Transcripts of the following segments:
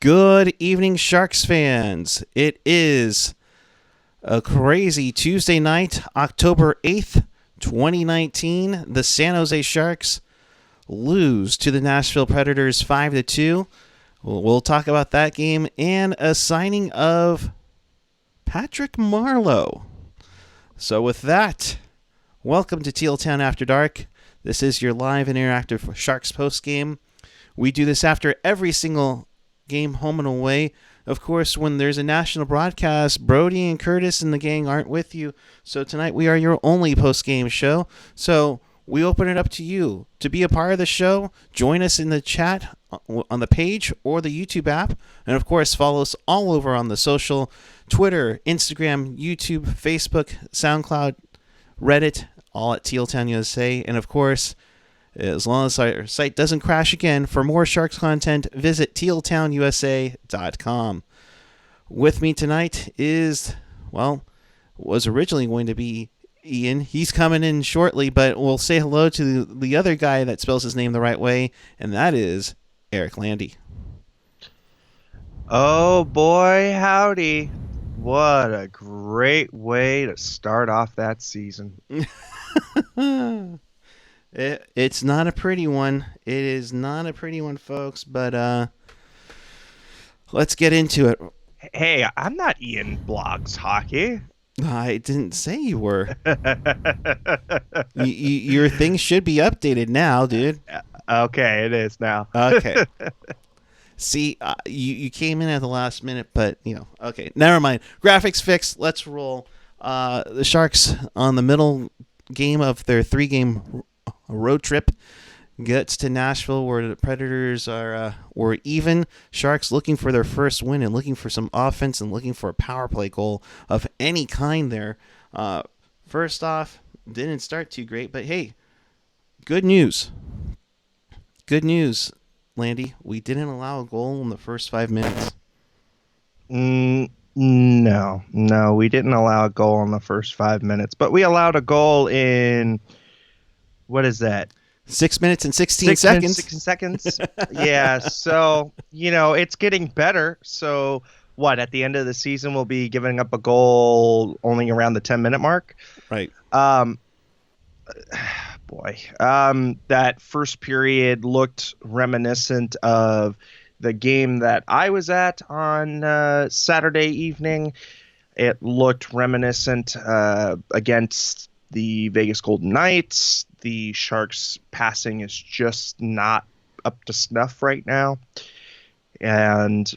Good evening, Sharks fans. It is a crazy Tuesday night, October 8th, 2019. The San Jose Sharks lose to the Nashville Predators 5-2. We'll talk about that game and a signing of Patrick Marleau. So with that, welcome to Teal Town After Dark. This is your live and interactive Sharks postgame. We do this after every single game, home and away. Of course, when there's a national broadcast, Brody and Curtis and the gang aren't with you. So tonight we are your only post-game show. So we open it up to you to be a part of the show. Join us in the chat on the page or the YouTube app. And of course, follow us all over on the social, Twitter, Instagram, YouTube, Facebook, SoundCloud, Reddit, all at Teal Town USA. And of course, as long as our site doesn't crash again, for more Sharks content, visit tealtownusa.com. With me tonight is, was originally going to be Ian. He's coming in shortly, but we'll say hello to the other guy that spells his name the right way, and that is Erik Landi. Oh boy, howdy. What a great way to start off that season. It's not a pretty one. It is not a pretty one, folks, but let's get into it. Hey, I'm not Ian Blogs Hockey. I didn't say you were. Your thing should be updated now, dude. Okay, it is now. Okay. See, you came in at the last minute, but, okay, never mind. Graphics fixed. Let's roll. The Sharks on the middle game of their 3-game road trip gets to Nashville, where the Predators were even. Sharks looking for their first win and looking for some offense and looking for a power play goal of any kind there. First off, didn't start too great, but hey, good news. Good news, Landi. We didn't allow a goal in the first 5 minutes. No, we didn't allow a goal in the first 5 minutes, but we allowed a goal in, what is that? 6 minutes and 16 seconds. 16 seconds. Yeah, so, it's getting better. So, at the end of the season, we'll be giving up a goal only around the 10-minute mark? Right. That first period looked reminiscent of the game that I was at on Saturday evening. It looked reminiscent against the Vegas Golden Knights. The Sharks' passing is just not up to snuff right now. And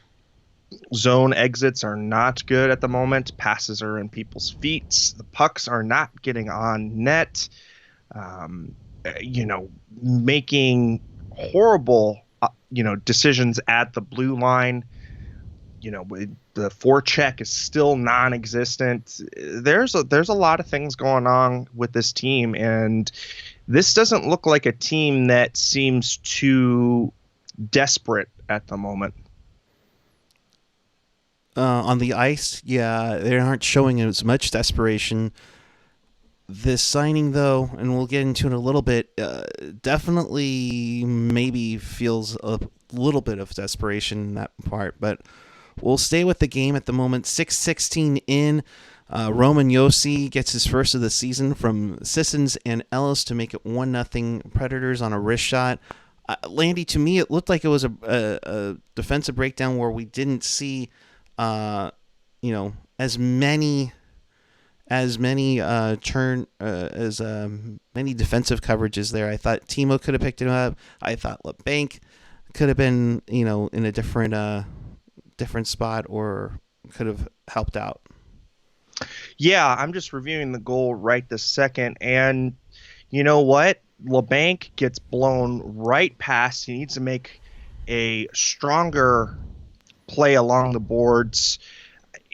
zone exits are not good at the moment. Passes are in people's feet. The pucks are not getting on net. Making horrible, decisions at the blue line. The forecheck is still non-existent. There's a lot of things going on with this team, and this doesn't look like a team that seems too desperate at the moment. On the ice, yeah, they aren't showing as much desperation. This signing, though, and we'll get into it in a little bit, definitely maybe feels a little bit of desperation in that part, but we'll stay with the game at the moment. 6:16 in. Roman Josi gets his first of the season from Sissons and Ellis to make it 1-0 Predators on a wrist shot. Landi, to me, it looked like it was a defensive breakdown where we didn't see, as many many defensive coverages there. I thought Timo could have picked it up. I thought LeBanc could have been, in a different spot or could have helped out. Yeah, I'm just reviewing the goal right this second, and you know what? LeBanc gets blown right past. He needs to make a stronger play along the boards.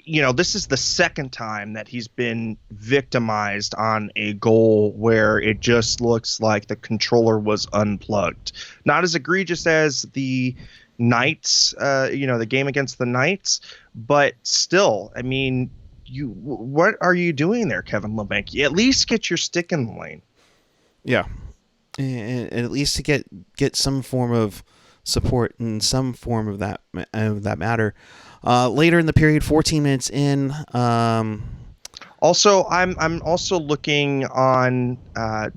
This is the second time that he's been victimized on a goal where it just looks like the controller was unplugged. Not as egregious as the Knights, the game against the Knights, but still, what are you doing there, Kevin LeBanc? You at least get your stick in the lane. Yeah. And at least to get some form of support in some form of that matter. Later in the period, 14 minutes in. Also, I'm also looking on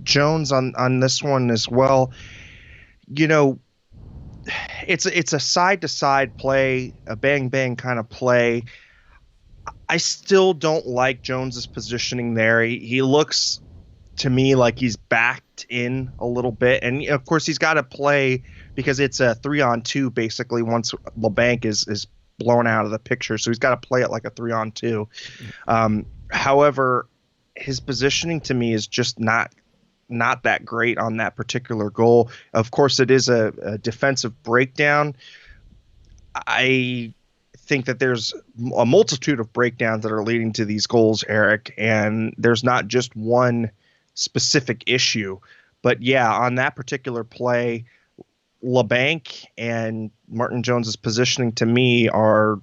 Jones on this one as well. You know, it's a side to side play, a bang bang kind of play. I still don't like Jones's positioning there. He looks to me like he's backed in a little bit, and of course he's got to play because it's a 3-on-2 basically once LeBanc is blown out of the picture, so he's got to play it like a 3-on-2. However, his positioning to me is just not that great on that particular goal. Of course, it is a defensive breakdown. I think that there's a multitude of breakdowns that are leading to these goals, Erik, and there's not just one specific issue. But yeah, on that particular play, LeBanc and Martin Jones's positioning to me are,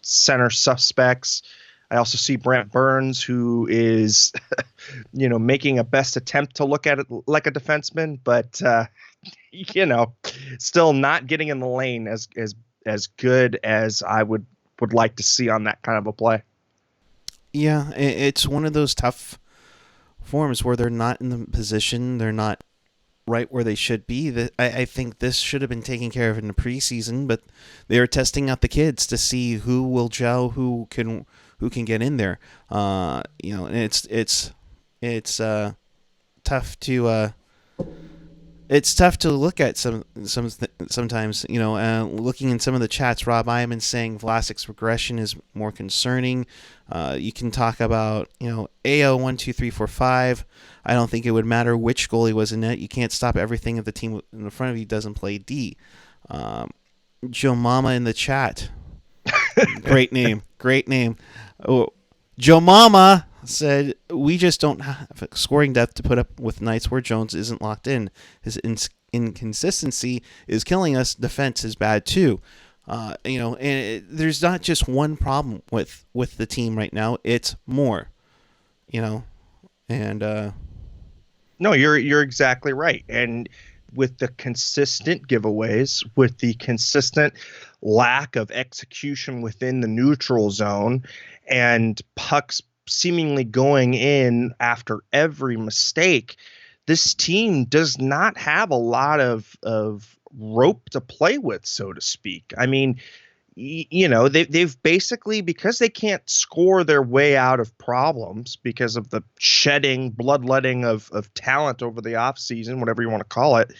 center suspects. I also see Brent Burns, who is, making a best attempt to look at it like a defenseman, but, still not getting in the lane as good as I would like to see on that kind of a play. Yeah, it's one of those tough forms where they're not in the position, they're not right where they should be. I think this should have been taken care of in the preseason, but they are testing out the kids to see who will gel, who can get in there. And it's tough to it's tough to look at sometimes. Looking in some of the chats, Rob Iman saying Vlasic's regression is more concerning. You can talk about AO 1, 2, 3, 4, 5. I don't think it would matter which goalie was in net. You can't stop everything if the team in the front of you doesn't play D. Joe Mama in the chat. Great name. Oh, Joe Mama said, we just don't have scoring depth to put up with nights where Jones isn't locked in. His inconsistency is killing us. Defense is bad too. And there's not just one problem with the team right now. It's more, and no, you're exactly right. And with the consistent giveaways, with the consistent lack of execution within the neutral zone, and pucks seemingly going in after every mistake, this team does not have a lot of rope to play with, so to speak. I mean, they've basically, because they can't score their way out of problems because of the bloodletting of talent over the offseason, whatever you want to call it,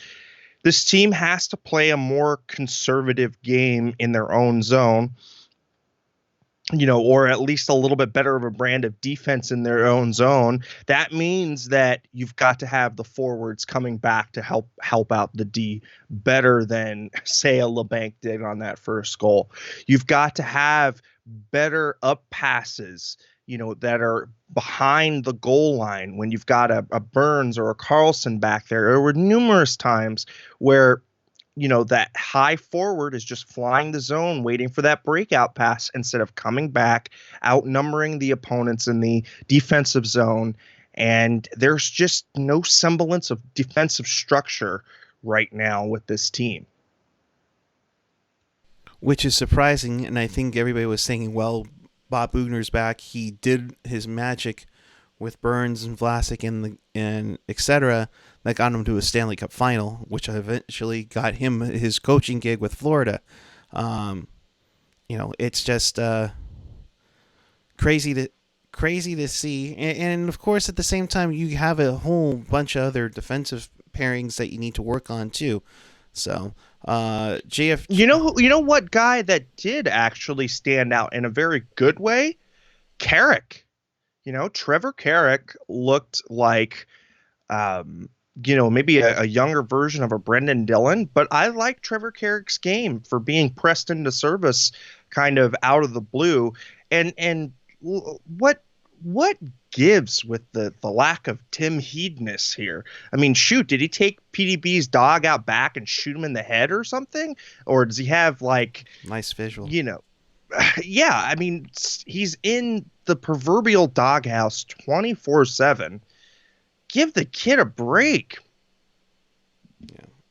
this team has to play a more conservative game in their own zone, or at least a little bit better of a brand of defense in their own zone. That means that you've got to have the forwards coming back to help out the D better than, say, a LeBanc did on that first goal. You've got to have better up passes, that are behind the goal line when you've got a Burns or a Carlson back there. There were numerous times where that high forward is just flying the zone, waiting for that breakout pass instead of coming back, outnumbering the opponents in the defensive zone. And there's just no semblance of defensive structure right now with this team. Which is surprising, and I think everybody was thinking, well, Bob Bugner's back. He did his magic with Burns and Vlasic and etc. that got him to a Stanley Cup final, which eventually got him his coaching gig with Florida. It's just crazy to see, and of course at the same time you have a whole bunch of other defensive pairings that you need to work on too. So JF, you know what guy that did actually stand out in a very good way? Carrick. Trevor Carrick looked like, maybe a younger version of a Brendan Dillon, but I like Trevor Carrick's game for being pressed into service kind of out of the blue. And what gives with the lack of Tim Heedness here? I mean, shoot, did he take PDB's dog out back and shoot him in the head or something? Or does he have nice visual? Yeah, I mean, he's in the proverbial doghouse 24/7. Give the kid a break.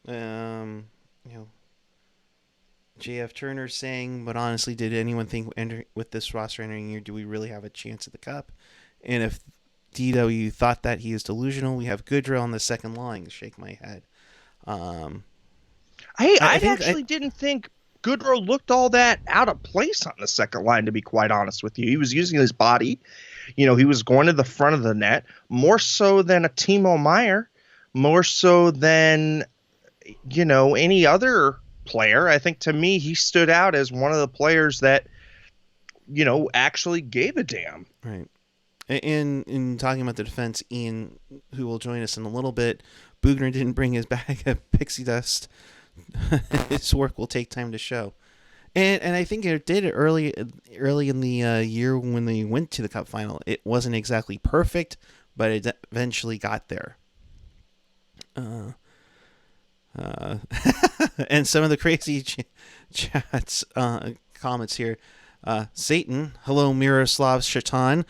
Yeah. JF Turner saying, but honestly, did anyone think with this roster entering year, do we really have a chance at the Cup? And if DW thought that, he is delusional. We have Goodrow on the second line. Shake my head. I actually didn't think Goodrow looked all that out of place on the second line, to be quite honest with you. He was using his body. He was going to the front of the net more so than a Timo Meier, more so than, any other player. I think to me, he stood out as one of the players that, actually gave a damn. Right. In talking about the defense, Ian, who will join us in a little bit, Bugner didn't bring his bag of pixie dust. His work will take time to show. And I think it did it early in the year when they went to the Cup final. It wasn't exactly perfect, but it eventually got there. And some of the crazy chats, comments here. Satan, hello Miroslav Shatan.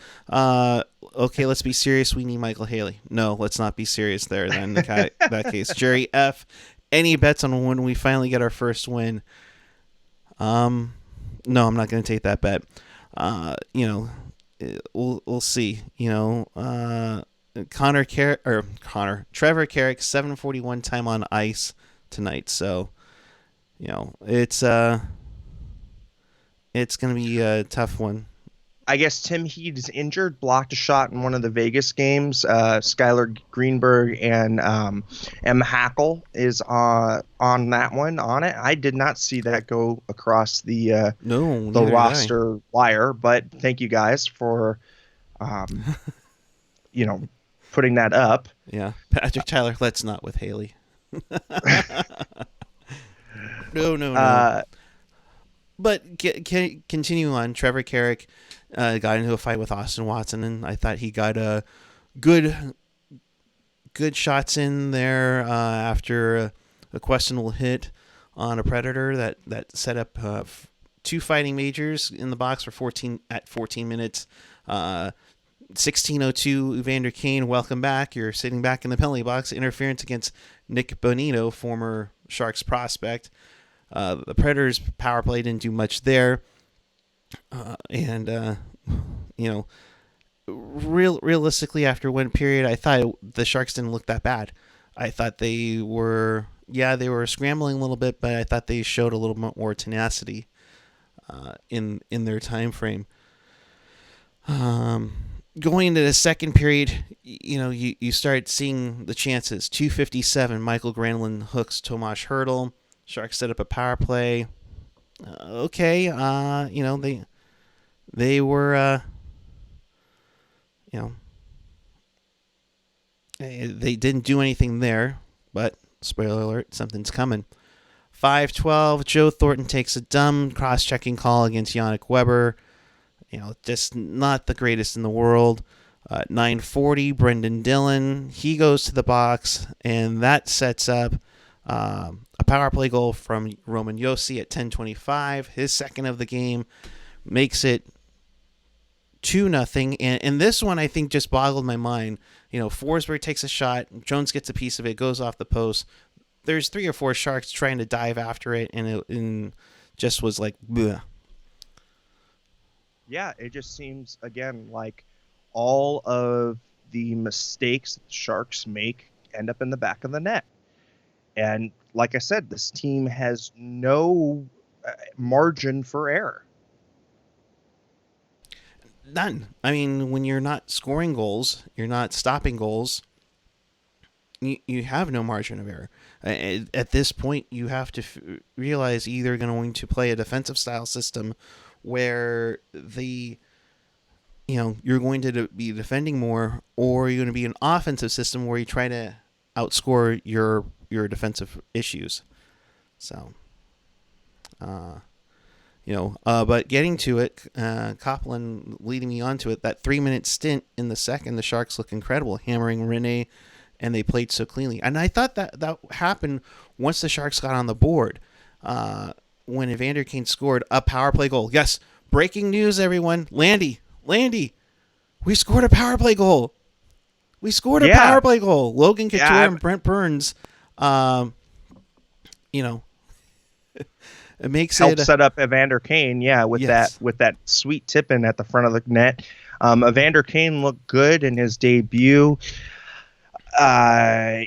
Okay, let's be serious. We need Michael Haley. No, let's not be serious there then. In that case, Jerry F. Any bets on when we finally get our first win? No, I'm not going to take that bet. We'll see. Trevor Carrick, 7:41 time on ice tonight. So, it's going to be a tough one. I guess Tim Heed is injured, blocked a shot in one of the Vegas games. Skylar Greenberg and M. Hackle is on that one on it. I did not see that go across the roster wire, but thank you guys for, putting that up. Yeah, Patrick Tyler, let's not with Haley. No. But continue on. Trevor Carrick got into a fight with Austin Watson, and I thought he got good shots in there after a questionable hit on a Predator that set up two fighting majors in the box for 14 minutes. 16:02, Evander Kane, welcome back. You're sitting back in the penalty box. Interference against Nick Bonito, former Sharks prospect. The Predators' power play didn't do much there. Realistically, after one period, I thought the Sharks didn't look that bad. I thought they were scrambling a little bit, but I thought they showed a little bit more tenacity in their time frame. Going into the second period, you start seeing the chances. 2:57, Michael Granlund hooks Tomas Hertl. Sharks set up a power play. They were, they didn't do anything there, but spoiler alert, something's coming. 5:12, Joe Thornton takes a dumb cross-checking call against Yannick Weber. Just not the greatest in the world. 9:40, Brendan Dillon, he goes to the box, and that sets up a power play goal from Roman Josi at 10:25. His second of the game makes it 2-0. And this one, I think, just boggled my mind. Forsberg takes a shot. Jones gets a piece of it, goes off the post. There's 3 or 4 Sharks trying to dive after it, and it just was like, bleh. Yeah, it just seems, again, like all of the mistakes that the Sharks make end up in the back of the net. And like I said, this team has no margin for error. None. I mean, when you're not scoring goals, you're not stopping goals, you have no margin of error. At this point, you have to realize either going to play a defensive style system where you're going to be defending more, or you're going to be an offensive system where you try to outscore your defensive issues. So, but getting to it, Copeland leading me onto it, that 3-minute stint in the second, the Sharks look incredible, hammering Rene, and they played so cleanly. And I thought that happened once the Sharks got on the board. When Evander Kane scored a power play goal. Yes, breaking news, everyone. Landi, we scored a power play goal. Power play goal. Logan Couture and Brent Burns, It makes help it set up Evander Kane, with yes. that sweet tip in at the front of the net. Evander Kane looked good in his debut.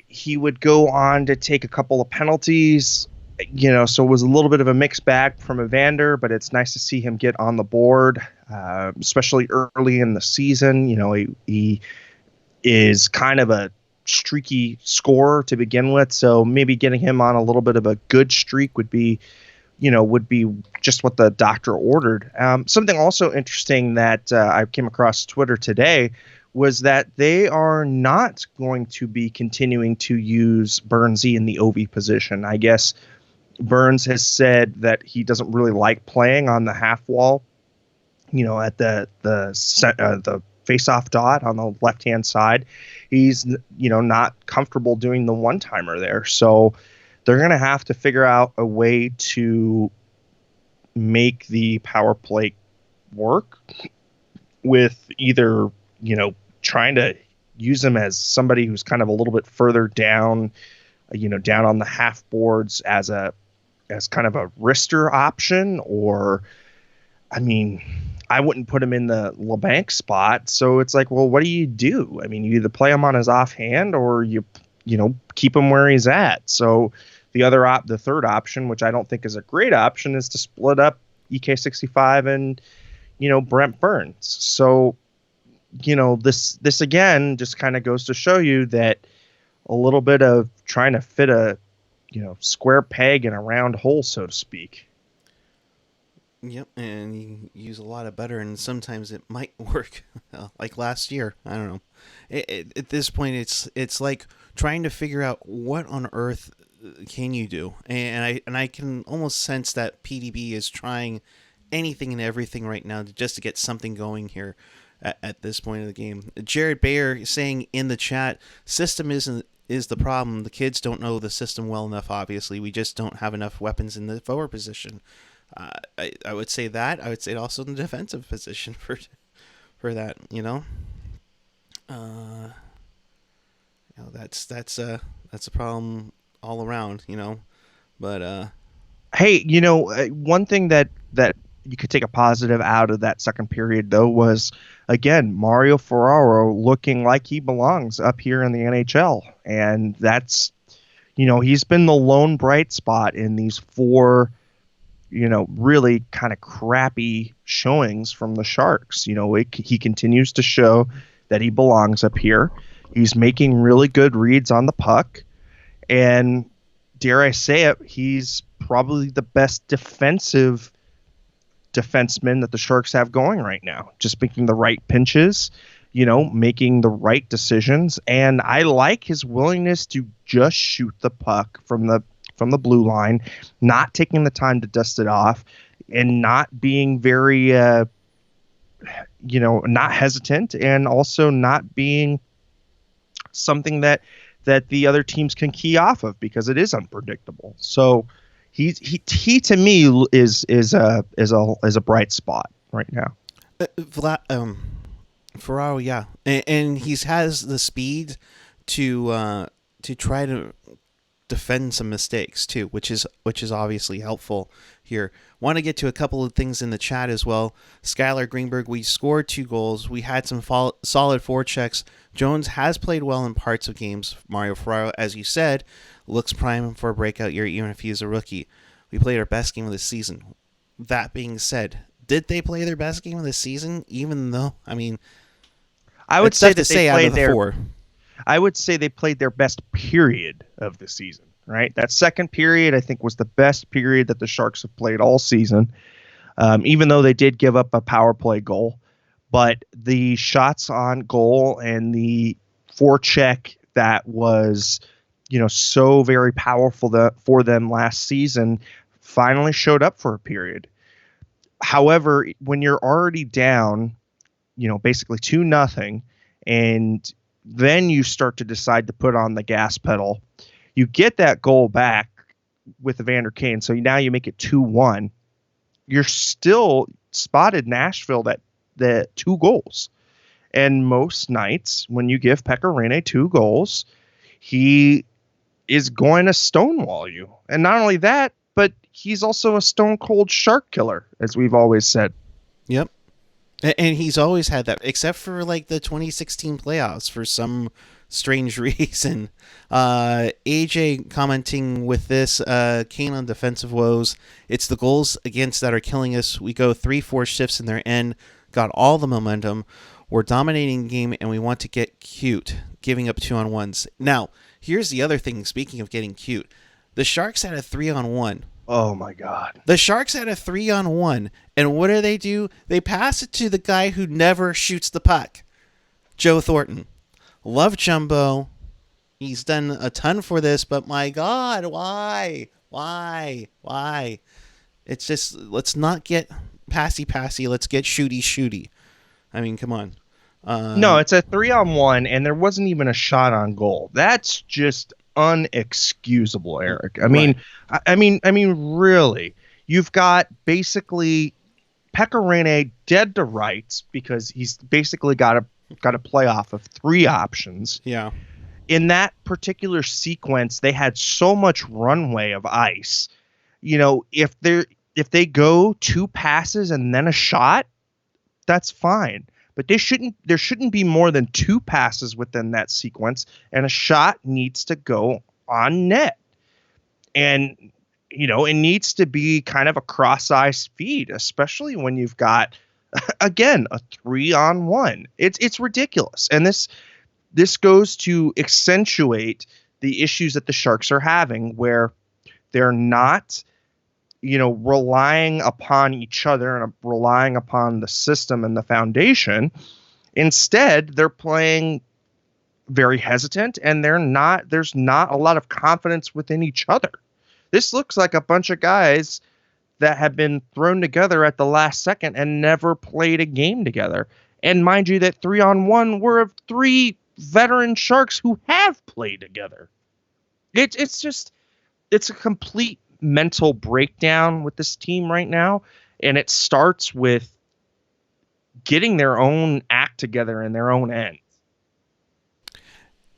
He would go on to take a couple of penalties, so it was a little bit of a mixed bag from Evander, but it's nice to see him get on the board, especially early in the season. He is kind of a streaky scorer to begin with, so maybe getting him on a little bit of a good streak would be just what the doctor ordered. Something also interesting that I came across Twitter today was that they are not going to be continuing to use Burnsy in the OV position. I guess Burns has said that he doesn't really like playing on the half wall, at the face-off dot on the left-hand side. He's, not comfortable doing the one-timer there. So they're going to have to figure out a way to make the power play work with either, trying to use him as somebody who's kind of a little bit further down, down on the half boards as kind of a wrister option, or, I wouldn't put him in the LeBanc spot. So it's like, well, what do? You either play him on his offhand or you keep him where he's at. So the third option, which I don't think is a great option, is to split up EK65 and, Brent Burns. So, this again just kind of goes to show you that a little bit of trying to fit a, square peg in a round hole, so to speak. Yep, and you can use a lot of butter, and sometimes it might work, like last year. I don't know. At this point, it's like trying to figure out what on earth can you do, and I can almost sense that PDB is trying anything and everything right now just to get something going here at this point of the game. Jared Bayer saying in the chat, system is the problem. The kids don't know the system well enough. Obviously, we just don't have enough weapons in the forward position. I would say that. I would say also in the defensive position for that. That's a problem all around. But hey, one thing that you could take a positive out of that second period though was, again, Mario Ferraro looking like he belongs up here in the NHL, and that's he's been the lone bright spot in these four really kind of crappy showings from the Sharks. He continues to show that he belongs up here. He's making really good reads on the puck. And dare I say it, he's probably the best defenseman that the Sharks have going right now. Just making the right pinches, making the right decisions. And I like his willingness to just shoot the puck from the blue line, not taking the time to dust it off, and not being very, not hesitant, and also not being something that the other teams can key off of, because it is unpredictable. So he to me is a bright spot right now. Ferraro, yeah, and he has the speed to try to defend some mistakes too, which is obviously helpful here. Want to get to a couple of things in the chat as well. Skylar Greenberg, we scored 2 goals. We had some solid forechecks. Jones has played well in parts of games. Mario Ferraro, as you said, looks prime for a breakout year, even if he is a rookie. We played our best game of the season. That being said, did they play their best game of the season? Even though, I would say that they played their 4. I would say they played their best period of the season, right? That second period, I think, was the best period that the Sharks have played all season, even though they did give up a power play goal. But the shots on goal and the forecheck that was, so very powerful for them last season finally showed up for a period. However, when you're already down, basically 2-0, and then you start to decide to put on the gas pedal. You get that goal back with Evander Kane, so now you make it 2-1. You're still spotted Nashville the 2 goals. And most nights when you give Pekka Rinne 2 goals, he is going to stonewall you. And not only that, but he's also a stone cold shark killer, as we've always said. Yep. And he's always had that, except for like the 2016 playoffs for some strange reason. AJ commenting with this, Kane on defensive woes. It's the goals against that are killing us. We go 3-4 shifts in their end, got all the momentum. We're dominating the game and we want to get cute, giving up 2-on-1s. Now, here's the other thing, speaking of getting cute. The Sharks had a 3-on-1. Oh my God. The Sharks had a 3-on-1, and what do? They pass it to the guy who never shoots the puck, Joe Thornton. Love Jumbo. He's done a ton for this, but my God, why? It's just, let's not get passy. Let's get shooty. I mean, come on. No, it's a 3-on-1, and there wasn't even a shot on goal. That's just unexcusable, Erik. I mean, right. I mean, really, you've got basically Pecorine dead to rights because he's basically got a play off of 3 options. Yeah. In that particular sequence, they had so much runway of ice. You know, if they go 2 passes and then a shot, that's fine. But there shouldn't be more than 2 passes within that sequence, and a shot needs to go on net. And, you know, it needs to be kind of a cross-eyed feed, especially when you've got, again, a 3-on-1. It's ridiculous. And this goes to accentuate the issues that the Sharks are having, where they're not, you know, relying upon each other and relying upon the system and the foundation. Instead, they're playing very hesitant, and there's not a lot of confidence within each other. This looks like a bunch of guys that have been thrown together at the last second and never played a game together. And mind you, that 3-on-1 were of 3 veteran Sharks who have played together. It's a complete mental breakdown with this team right now, and it starts with getting their own act together in their own end.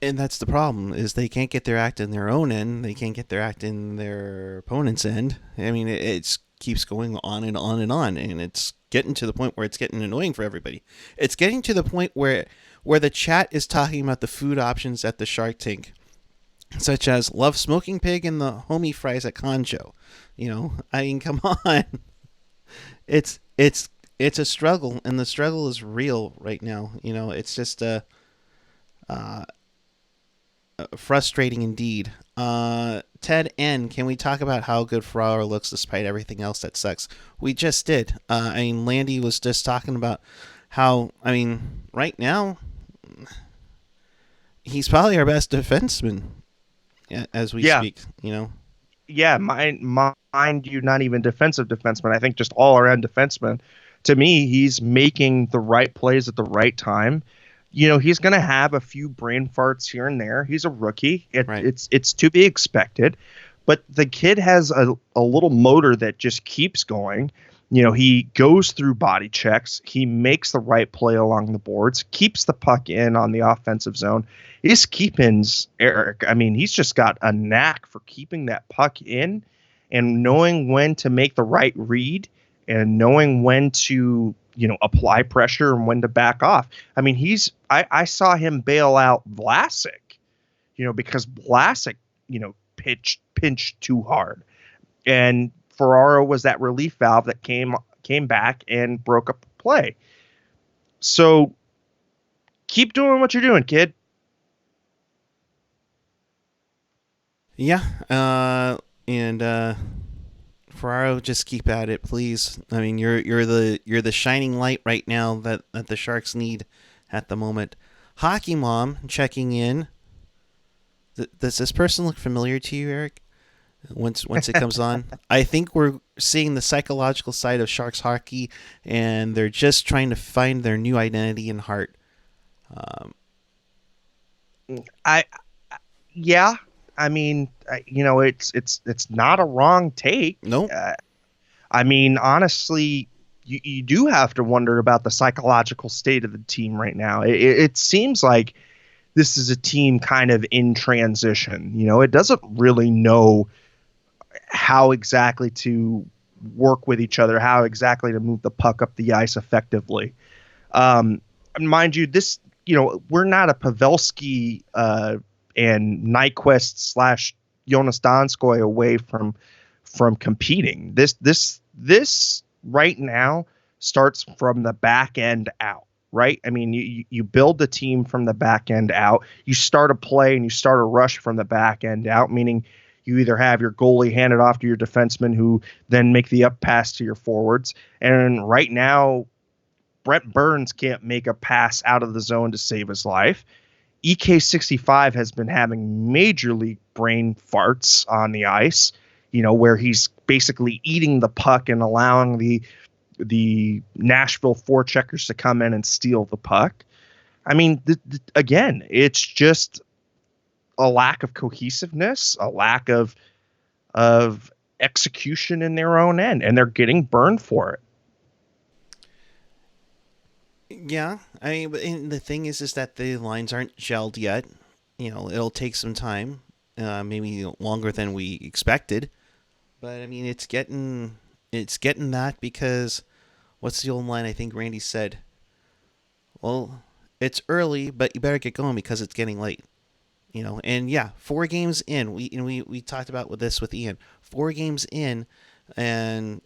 And that's the problem, is they can't get their act in their own end. They can't get their act in their opponent's end. I mean, it keeps going on and on and on, and it's getting to the point where it's getting annoying for everybody. It's getting to the point where the chat is talking about the food options at the Shark Tank, such as love smoking pig and the homie fries at Conjo. You know, I mean, come on. It's a struggle, and the struggle is real right now. You know, it's just frustrating indeed. Ted N, can we talk about how good Ferraro looks despite everything else that sucks? We just did. I mean, Landi was just talking about how, I mean, right now, he's probably our best defenseman as we speak, you know? Yeah, mind you, not even defensive defenseman. I think just all-around defenseman. To me, he's making the right plays at the right time. You know, he's going to have a few brain farts here and there. He's a rookie. It's to be expected. But the kid has a little motor that just keeps going. You know, he goes through body checks. He makes the right play along the boards, keeps the puck in on the offensive zone. His keep-ins, Erik, I mean, he's just got a knack for keeping that puck in and knowing when to make the right read and knowing when to, you know, apply pressure and when to back off. I mean, I saw him bail out Vlasic, you know, because Vlasic, you know, pinched too hard. And Ferraro was that relief valve that came back and broke up the play. So keep doing what you're doing, kid. Yeah, and Ferraro, just keep at it, please. I mean, you're the shining light right now that the Sharks need at the moment. Hockey Mom checking in. Does this person look familiar to you, Erik? Once it comes on, I think we're seeing the psychological side of Sharks hockey, and they're just trying to find their new identity and heart. I mean, you know, it's not a wrong take. Nope. I mean, honestly, you do have to wonder about the psychological state of the team right now. It seems like this is a team kind of in transition. You know, it doesn't really know, how exactly to work with each other, how exactly to move the puck up the ice effectively. Mind you, this, we're not a Pavelski and Nyquist slash Jonas Donskoy away from competing. This right now starts from the back end out, right? I mean, you build the team from the back end out. You start a play and you start a rush from the back end out, meaning you either have your goalie hand it off to your defenseman who then make the up pass to your forwards. And right now, Brent Burns can't make a pass out of the zone to save his life. EK65 has been having major league brain farts on the ice, where he's basically eating the puck and allowing the Nashville forecheckers to come in and steal the puck. I mean, again, it's just a lack of cohesiveness, a lack of execution in their own end, and they're getting burned for it. Yeah, I mean, but the thing is that the lines aren't gelled yet. It'll take some time, maybe longer than we expected. But I mean, it's getting that because what's the old line? I think Randy said, "Well, it's early, but you better get going because it's getting late." And yeah, 4 games in, we talked about this with Ian. 4 games in, and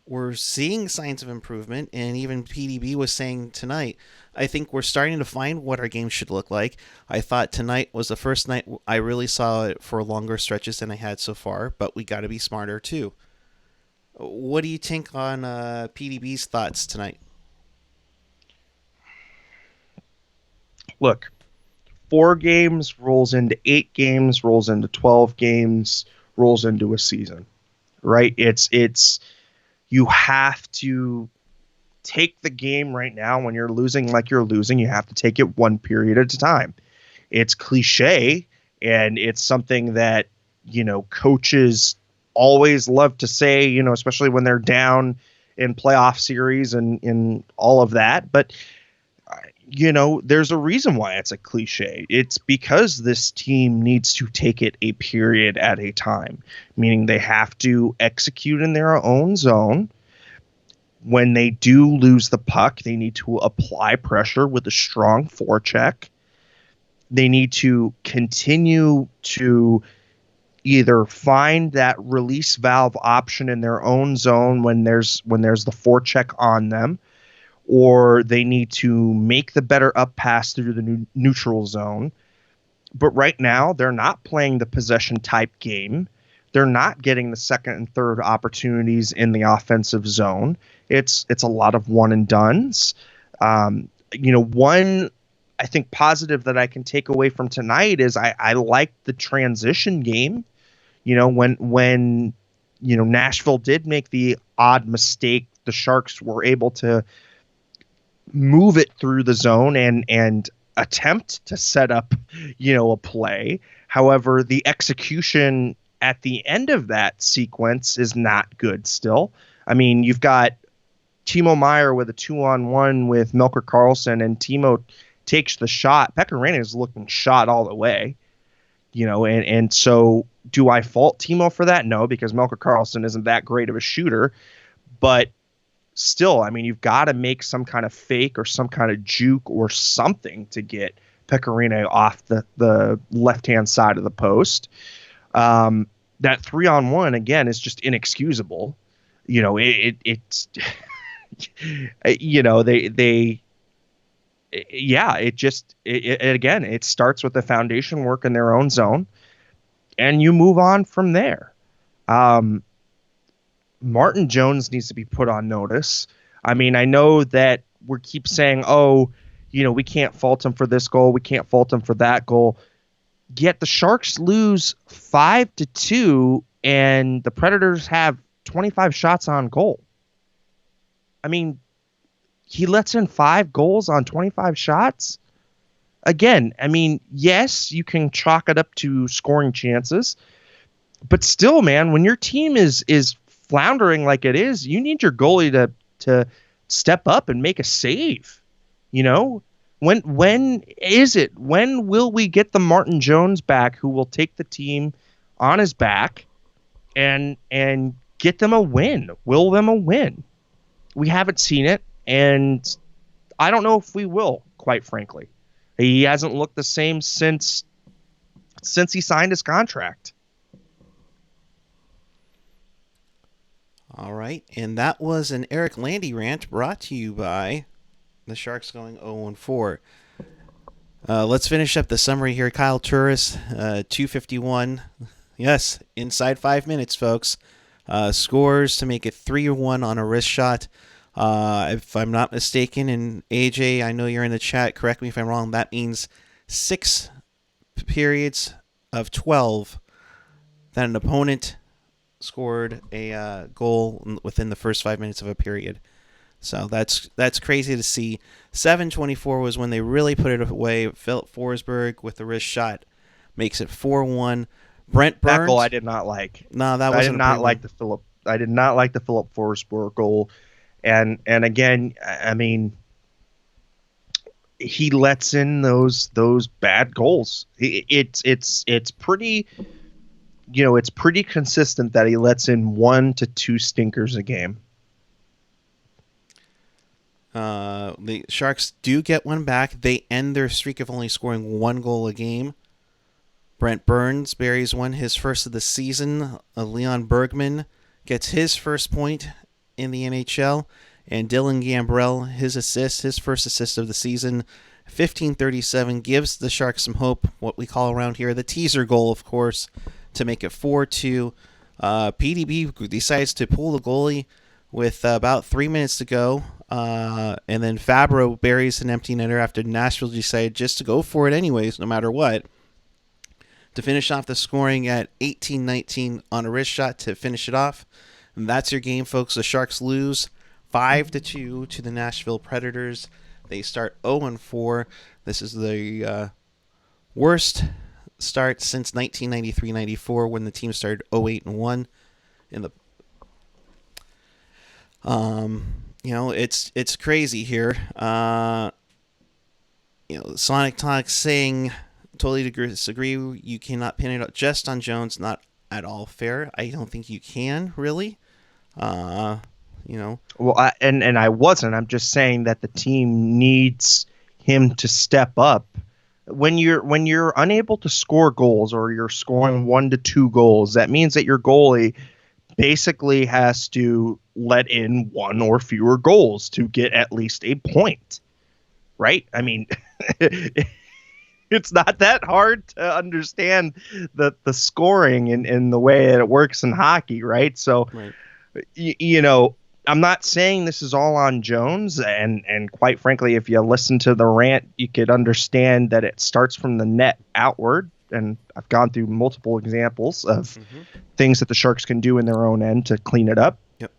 we're seeing signs of improvement. And even PDB was saying tonight, I think we're starting to find what our game should look like. I thought tonight was the first night I really saw it for longer stretches than I had so far, but we got to be smarter too. What do you think on PDB's thoughts tonight? Look, 4 games rolls into 8 games, rolls into 12 games, rolls into a season, right? It's you have to take the game right now when you're losing like you're losing. You have to take it one period at a time. It's cliche, and it's something that, coaches always love to say, especially when they're down in playoff series and in all of that. But there's a reason why it's a cliche. It's because this team needs to take it a period at a time, meaning they have to execute in their own zone. When they do lose the puck, they need to apply pressure with a strong forecheck. They need to continue to either find that release valve option in their own zone when there's the forecheck on them, or they need to make the better up pass through the neutral zone. But right now, they're not playing the possession type game. They're not getting the second and third opportunities in the offensive zone. It's a lot of one and dones. One, I think, positive that I can take away from tonight is I like the transition game. When Nashville did make the odd mistake, the Sharks were able to move it through the zone and attempt to set up, a play. However, the execution at the end of that sequence is not good still. I mean, you've got Timo Meier with a 2-on-1 with Melker Karlsson, and Timo takes the shot. Pekka Rinne is looking shot all the way, and so do I fault Timo for that? No, because Melker Karlsson isn't that great of a shooter, but still, I mean, you've got to make some kind of fake or some kind of juke or something to get Pekka Rinne off the left-hand side of the post. That 3-on-1 again is just inexcusable. It's it starts with the foundation work in their own zone, and you move on from there. Martin Jones needs to be put on notice. I mean, I know that we keep saying, we can't fault him for this goal, we can't fault him for that goal. Yet the Sharks lose 5-2, and the Predators have 25 shots on goal. I mean, he lets in 5 goals on 25 shots. Again, I mean, yes, you can chalk it up to scoring chances, but still, man, when your team is floundering like it is, you need your goalie to step up and make a save. When is it? When will we get the Martin Jones back who will take the team on his back and get them a win, will them a win. We haven't seen it, and I don't know if we will, quite frankly. He hasn't looked the same since he signed his contract. All right, and that was an Erik Landi rant brought to you by the Sharks going 0-4. Let's finish up the summary here. Kyle Turris, 251. Yes, inside 5 minutes, folks. Scores to make it 3-1 on a wrist shot. If I'm not mistaken, and AJ, I know you're in the chat, correct me if I'm wrong, that means 6 periods of 12 that an opponent scored a goal within the first 5 minutes of a period. So that's crazy to see. 7:24 was when they really put it away. Philip Forsberg with the wrist shot makes it 4-1. Brent Burns. That goal I did not like. No, that wasn't. I did not like the Philip Forsberg goal, and again, I mean, he lets in those bad goals. It's pretty, it's pretty consistent that he lets in 1 to 2 stinkers a game. The Sharks do get one back. They end their streak of only scoring 1 goal a game. Brent Burns buries one, his first of the season. Leon Bergman gets his first point in the NHL. And Dylan Gambrell, his first assist of the season. 15:37 gives the Sharks some hope, what we call around here the teaser goal, of course, to make it 4-2. PDB decides to pull the goalie with about 3 minutes to go. And then Fabro buries an empty netter after Nashville decided just to go for it anyways, no matter what, to finish off the scoring at 18-19 on a wrist shot to finish it off. And that's your game, folks. The Sharks lose 5-2 to the Nashville Predators. They start 0-4. This is the worst start since 1993-94 when the team started 0-8-1 in the it's crazy here. Sonic Tonic saying totally disagree. You cannot pin it just on Jones. Not at all fair. I don't think you can really. Well, I wasn't. I'm just saying that the team needs him to step up. When you're unable to score goals or you're scoring 1 to 2 goals, that means that your goalie basically has to let in 1 or fewer goals to get at least a point, right? I mean, it's not that hard to understand the scoring and the way that it works in hockey, right? So, right. I'm not saying this is all on Jones, and quite frankly, if you listen to the rant, you could understand that it starts from the net outward. And I've gone through multiple examples of things that the Sharks can do in their own end to clean it up. Yep.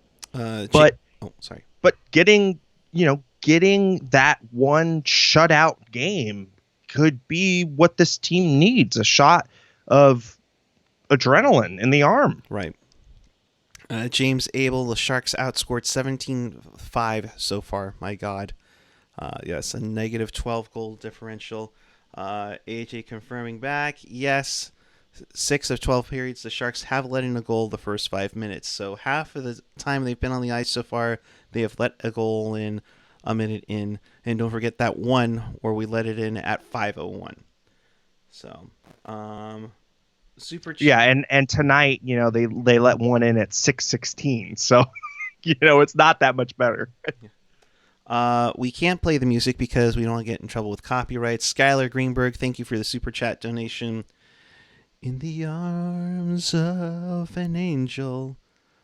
But getting that one shutout game could be what this team needs, a shot of adrenaline in the arm. Right. James Abel, the Sharks outscored 17-5 so far. My God. Yes, a negative 12 goal differential. AJ confirming back. Yes, 6 of 12 periods, the Sharks have let in a goal the first 5 minutes. So half of the time they've been on the ice so far, they have let a goal in a minute in. And don't forget that one where we let it in at 5:01. So, super. Yeah, and tonight, they let one in at 6:16. So, it's not that much better. We can't play the music because we don't want to get in trouble with copyright. Skylar Greenberg, thank you for the super chat donation. In the arms of an angel,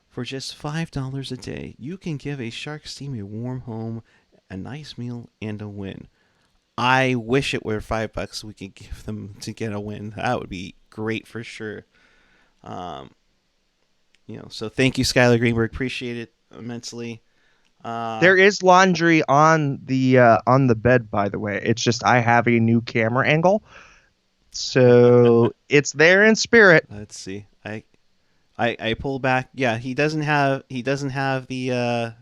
for just $5 a day, you can give a Sharks team a warm home, a nice meal, and a win. I wish it were $5 we could give them to get a win. That would be great for sure. So thank you, Skylar Greenberg. Appreciate it immensely. There is laundry on the bed, by the way. It's just I have a new camera angle, so it's there in spirit. Let's see. I pull back. Yeah, he doesn't have the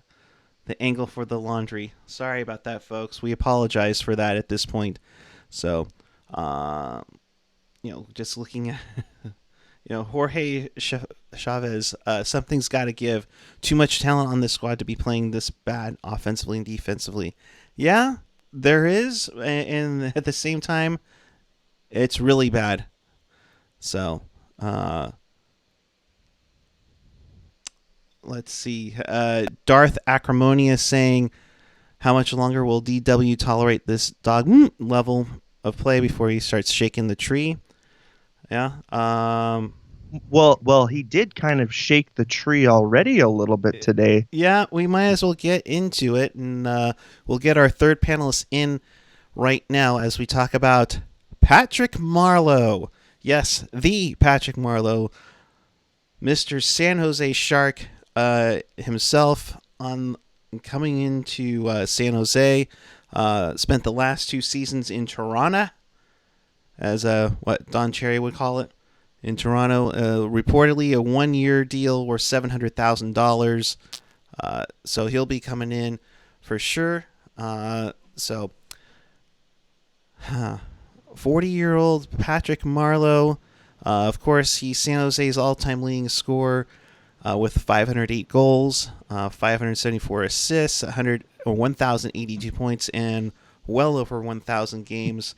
angle for the laundry. Sorry about that, folks. We apologize for that at this point. So, just looking at Jorge Chavez. Something's got to give. Too much talent on this squad to be playing this bad offensively and defensively. Yeah, there is, and at the same time, it's really bad. So, let's see. Darth Acrimonia saying, how much longer will DW tolerate this dog level of play before he starts shaking the tree? Yeah. Well, he did kind of shake the tree already a little bit today. Yeah, we might as well get into it, and we'll get our third panelist in right now as we talk about Patrick Marleau. Yes, the Patrick Marleau, Mr. San Jose Shark himself, on coming into San Jose. Spent the last 2 seasons in Toronto, as what Don Cherry would call it. In Toronto, reportedly a 1-year deal worth $700,000. So he'll be coming in for sure. 40-year-old Patrick Marleau. Of course, he's San Jose's all-time leading scorer with 508 goals, 574 assists, 1,082 points, and well over 1,000 games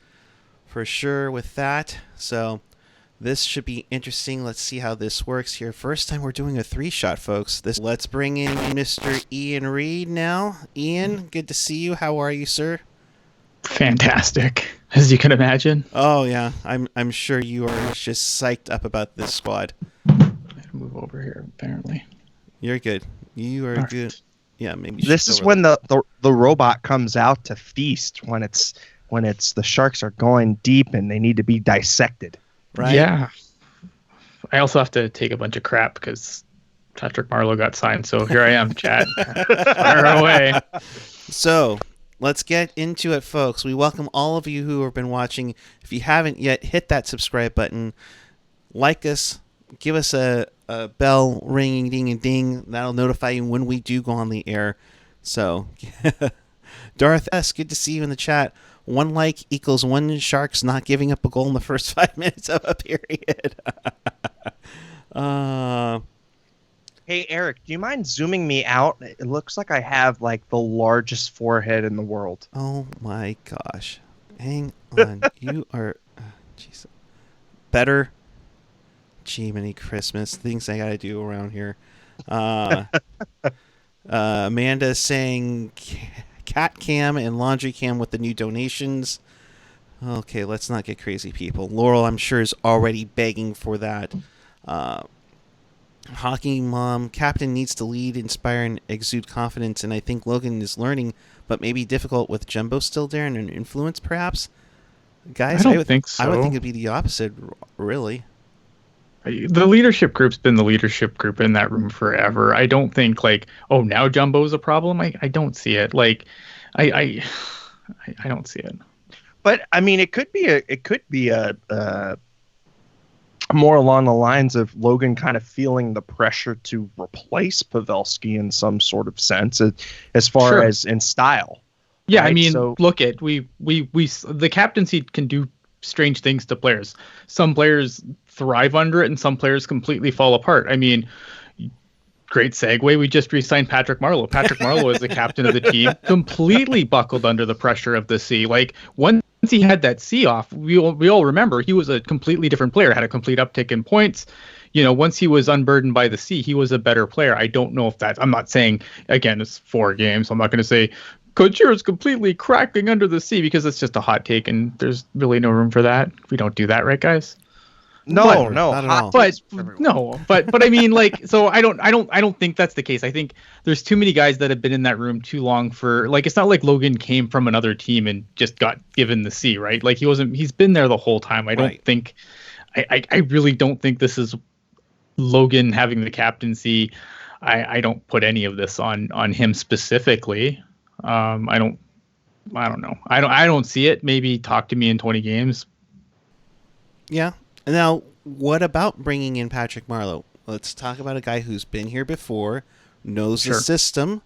for sure with that. So this should be interesting. Let's see how this works here. First time we're doing a 3-shot, folks. Let's bring in Mr. Ian Reid now. Ian, good to see you. How are you, sir? Fantastic, as you can imagine. Oh yeah, I'm sure you are just psyched up about this squad. I have to move over here. Apparently, you're good. You are right. Good. Yeah, maybe. This is when the robot comes out to feast, when the Sharks are going deep and they need to be dissected. Right? Yeah. I also have to take a bunch of crap because Patrick Marleau got signed. So here I am, chat. Fire away. So let's get into it, folks. We welcome all of you who have been watching. If you haven't yet, hit that subscribe button. Like us. Give us a bell ringing, ding, and ding. That'll notify you when we do go on the air. So, Darth S., good to see you in the chat. 1 like equals 1 Sharks not giving up a goal in the first 5 minutes of a period. Hey, Erik, do you mind zooming me out? It looks like I have like the largest forehead in the world. Oh my gosh. Hang on. You are... Jeez. Better. Jiminy Christmas. Things I gotta do around here. Amanda saying... Cat cam and laundry cam with the new donations. Okay, let's not get crazy, people. Laurel, I'm sure, is already begging for that. Hockey mom, captain needs to lead, inspire, and exude confidence, and I think Logan is learning, but maybe difficult with Jumbo still there and an influence, perhaps. Guys, I don't think so. I would think it'd be the opposite, really. The leadership group's been the leadership group in that room forever. I don't think now Jumbo's a problem. I don't see it. I don't see it. But I mean, it could be a more along the lines of Logan kind of feeling the pressure to replace Pavelski in some sort of sense, as far as in style. Yeah, right? I mean, look at the captaincy can do strange things to players. Some players thrive under it and some players completely fall apart. I mean, great segue. We just re-signed Patrick Marleau. Patrick Marleau is the captain of the team, completely buckled under the pressure of the C. Once he had that C off, we all remember he was a completely different player, had a complete uptick in points. Once he was unburdened by the C, he was a better player. I don't know if I'm not saying, again, it's 4 games. So I'm not going to say Couture is completely cracking under the C because it's just a hot take and there's really no room for that. We don't do that, right, guys? No, not at all. But I mean, so I don't think that's the case. I think there's too many guys that have been in that room too long for, it's not like Logan came from another team and just got given the C, right? He's been there the whole time. I don't think, I really don't think this is Logan having the captaincy. I don't put any of this on him specifically. I don't know. I don't see it. Maybe talk to me in 20 games. Yeah. Now, what about bringing in Patrick Marleau? Let's talk about a guy who's been here before, knows the system.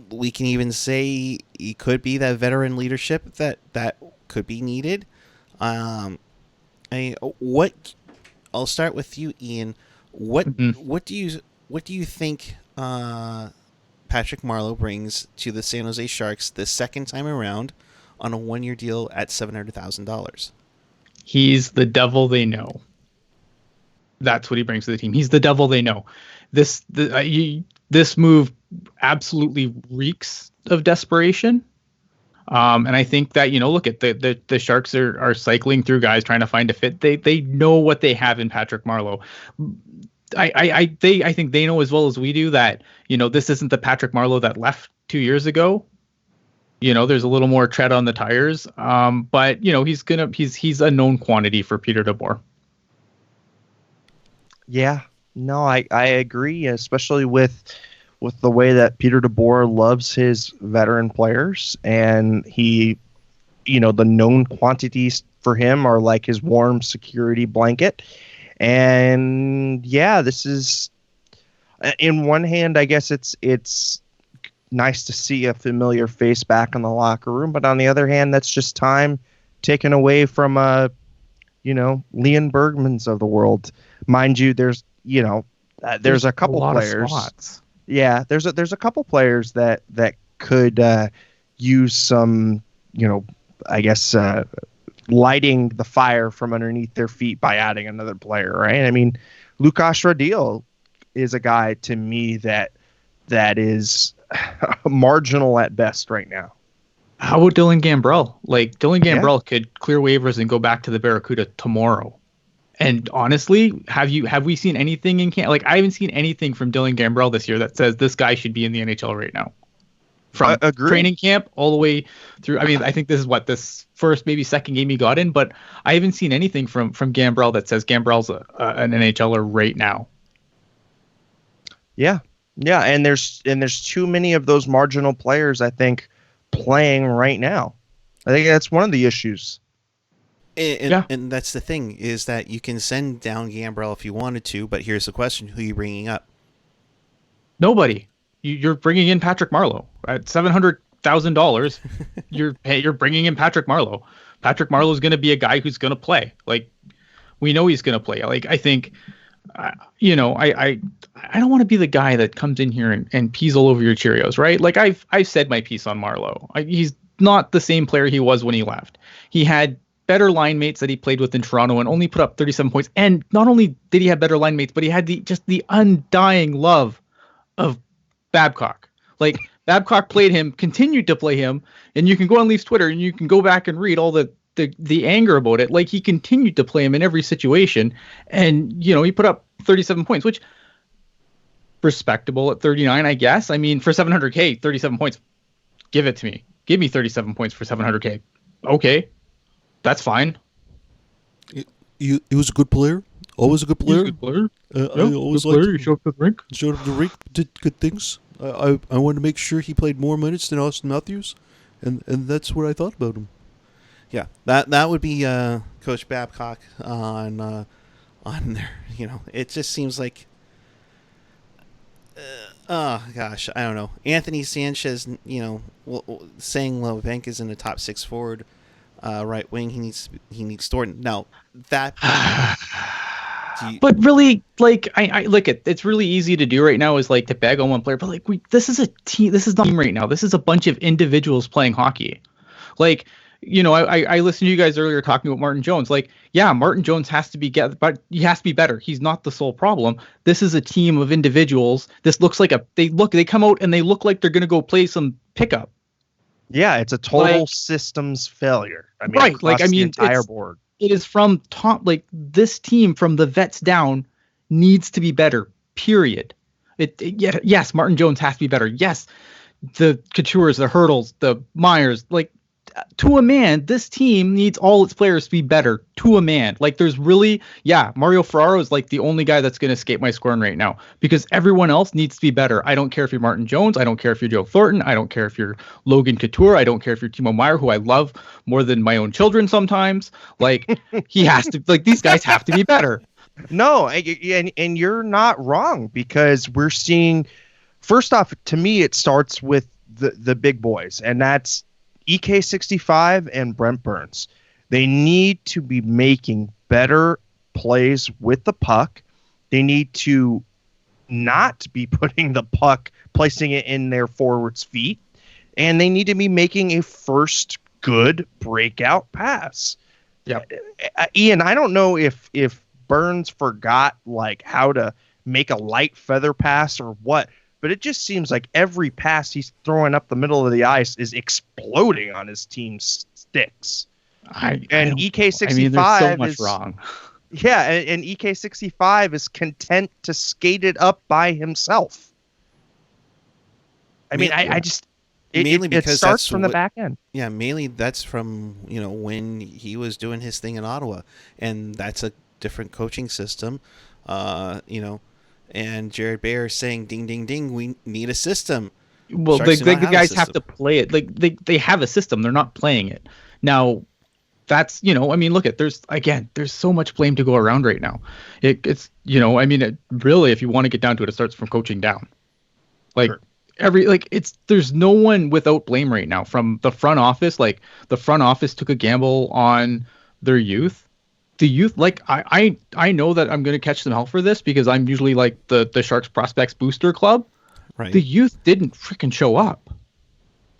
We can even say he could be that veteran leadership that could be needed. I'll start with you, Ian. What Mhm. what do you think Patrick Marleau brings to the San Jose Sharks this second time around on a 1-year deal at $700,000? He's the devil they know. That's what he brings to the team. He's the devil they know. This move absolutely reeks of desperation. And I think that, look at the Sharks are cycling through guys trying to find a fit. They know what they have in Patrick Marleau. I think they know as well as we do that, this isn't the Patrick Marleau that left 2 years ago. There's a little more tread on the tires. But he's a known quantity for Peter DeBoer. Yeah, no, I agree, especially with the way that Peter DeBoer loves his veteran players, and he, the known quantities for him are like his warm security blanket. And yeah, this is, in one hand, I guess it's nice to see a familiar face back in the locker room, but on the other hand, that's just time taken away from Leon Bergmans of the world. Mind you, there's a couple players. Yeah, there's a couple players that could use some, I guess, lighting the fire from underneath their feet by adding another player, right? I mean, Lukas Radil is a guy to me that is marginal at best right now. How about Dylan Gambrell? Like, Dylan Gambrell could clear waivers and go back to the Barracuda tomorrow. And honestly, have we seen anything in camp? Like, I haven't seen anything from Dylan Gambrell this year that says this guy should be in the NHL right now. From training camp all the way through. I mean, I think this is this first, maybe second game he got in, but I haven't seen anything from Gambrell that says Gambrell's an NHLer right now. Yeah, and there's too many of those marginal players, I think, playing right now. I think that's one of the issues. And that's the thing, is that you can send down Gambrell if you wanted to, but here's the question: who are you bringing up? Nobody. You're bringing in Patrick Marleau at $700,000. You're bringing in Patrick Marleau. Patrick Marleau is going to be a guy who's going to play. Like, we know he's going to play. Like, I think, I don't want to be the guy that comes in here and pees all over your Cheerios, right? Like, I've said my piece on Marleau. He's not the same player he was when he left. He had better line mates that he played with in Toronto and only put up 37 points. And not only did he have better line mates, but he had the undying love of Babcock. Like, Babcock played him, continued to play him, and you can go on Leafs Twitter and you can go back and read all the anger about it. Like, he continued to play him in every situation, and he put up 37 points, which respectable at 39, I guess. I mean, for $700K, 37 points, give it to me. Give me 37 points for $700K. Okay, that's fine. He was a good player. Always a good player. He's a good player. I always liked him. He showed up to the rink. Showed up to the rink, did good things. I wanted to make sure he played more minutes than Austin Matthews, and that's what I thought about him. Yeah, that would be Coach Babcock on there. It just seems like, oh gosh, I don't know. Anthony Sanchez, saying Lebank is in the top 6 forward, right wing. He needs Thornton. Now that. But really, like, I look at, it's really easy to do right now is like to beg on one player, but like this is a team. This is not a team right now. This is a bunch of individuals playing hockey. Like, I listened to you guys earlier talking about Martin Jones. Like, yeah, Martin Jones has to be but he has to be better. He's not the sole problem. This is a team of individuals. This looks like they come out and they look like they're gonna go play some pickup. Yeah, it's a total systems failure. I mean, right? Like, I mean, the entire board. It is from top, like, this team from the vets down needs to be better, period. Yes, Martin Jones has to be better. Yes, the Coutures, the Hurdles, the Myers, like, to a man, this team needs all its players to be better, to a man. Like, there's really, Mario Ferraro is like the only guy that's going to escape my scoring right now because everyone else needs to be better. I don't care if you're Martin Jones. I don't care if you're Joe Thornton. I don't care if you're Logan Couture. I don't care if you're Timo Meier, who I love more than my own children sometimes. Like, he has to, like, these guys have to be better. No, and you're not wrong, because we're seeing, first off, to me, it starts with the big boys, and that's EK65 and Brent Burns. They need to be making better plays with the puck. They need to not be putting the puck, placing it in their forwards' feet, and they need to be making a first good breakout pass. Yeah. Ian, I don't know if Burns forgot like how to make a light feather pass or what, but it just seems like every pass he's throwing up the middle of the ice is exploding on his team's sticks. EK65 there's so much wrong. Yeah, and EK65 is content to skate it up by himself. I just mainly because it starts from the back end. Yeah, mainly that's from when he was doing his thing in Ottawa, and that's a different coaching system. And Jared Bear is saying, "Ding, ding, ding, we need a system." Well, the guys have to play it. Like they have a system. They're not playing it now. That's look at there's so much blame to go around right now. It's really, if you want to get down to it, it starts from coaching down. Like sure. There's no one without blame right now from the front office. Like the front office took a gamble on their youth. The youth, like I know that I'm gonna catch some hell for this because I'm usually like the Sharks prospects booster club. Right. The youth didn't freaking show up.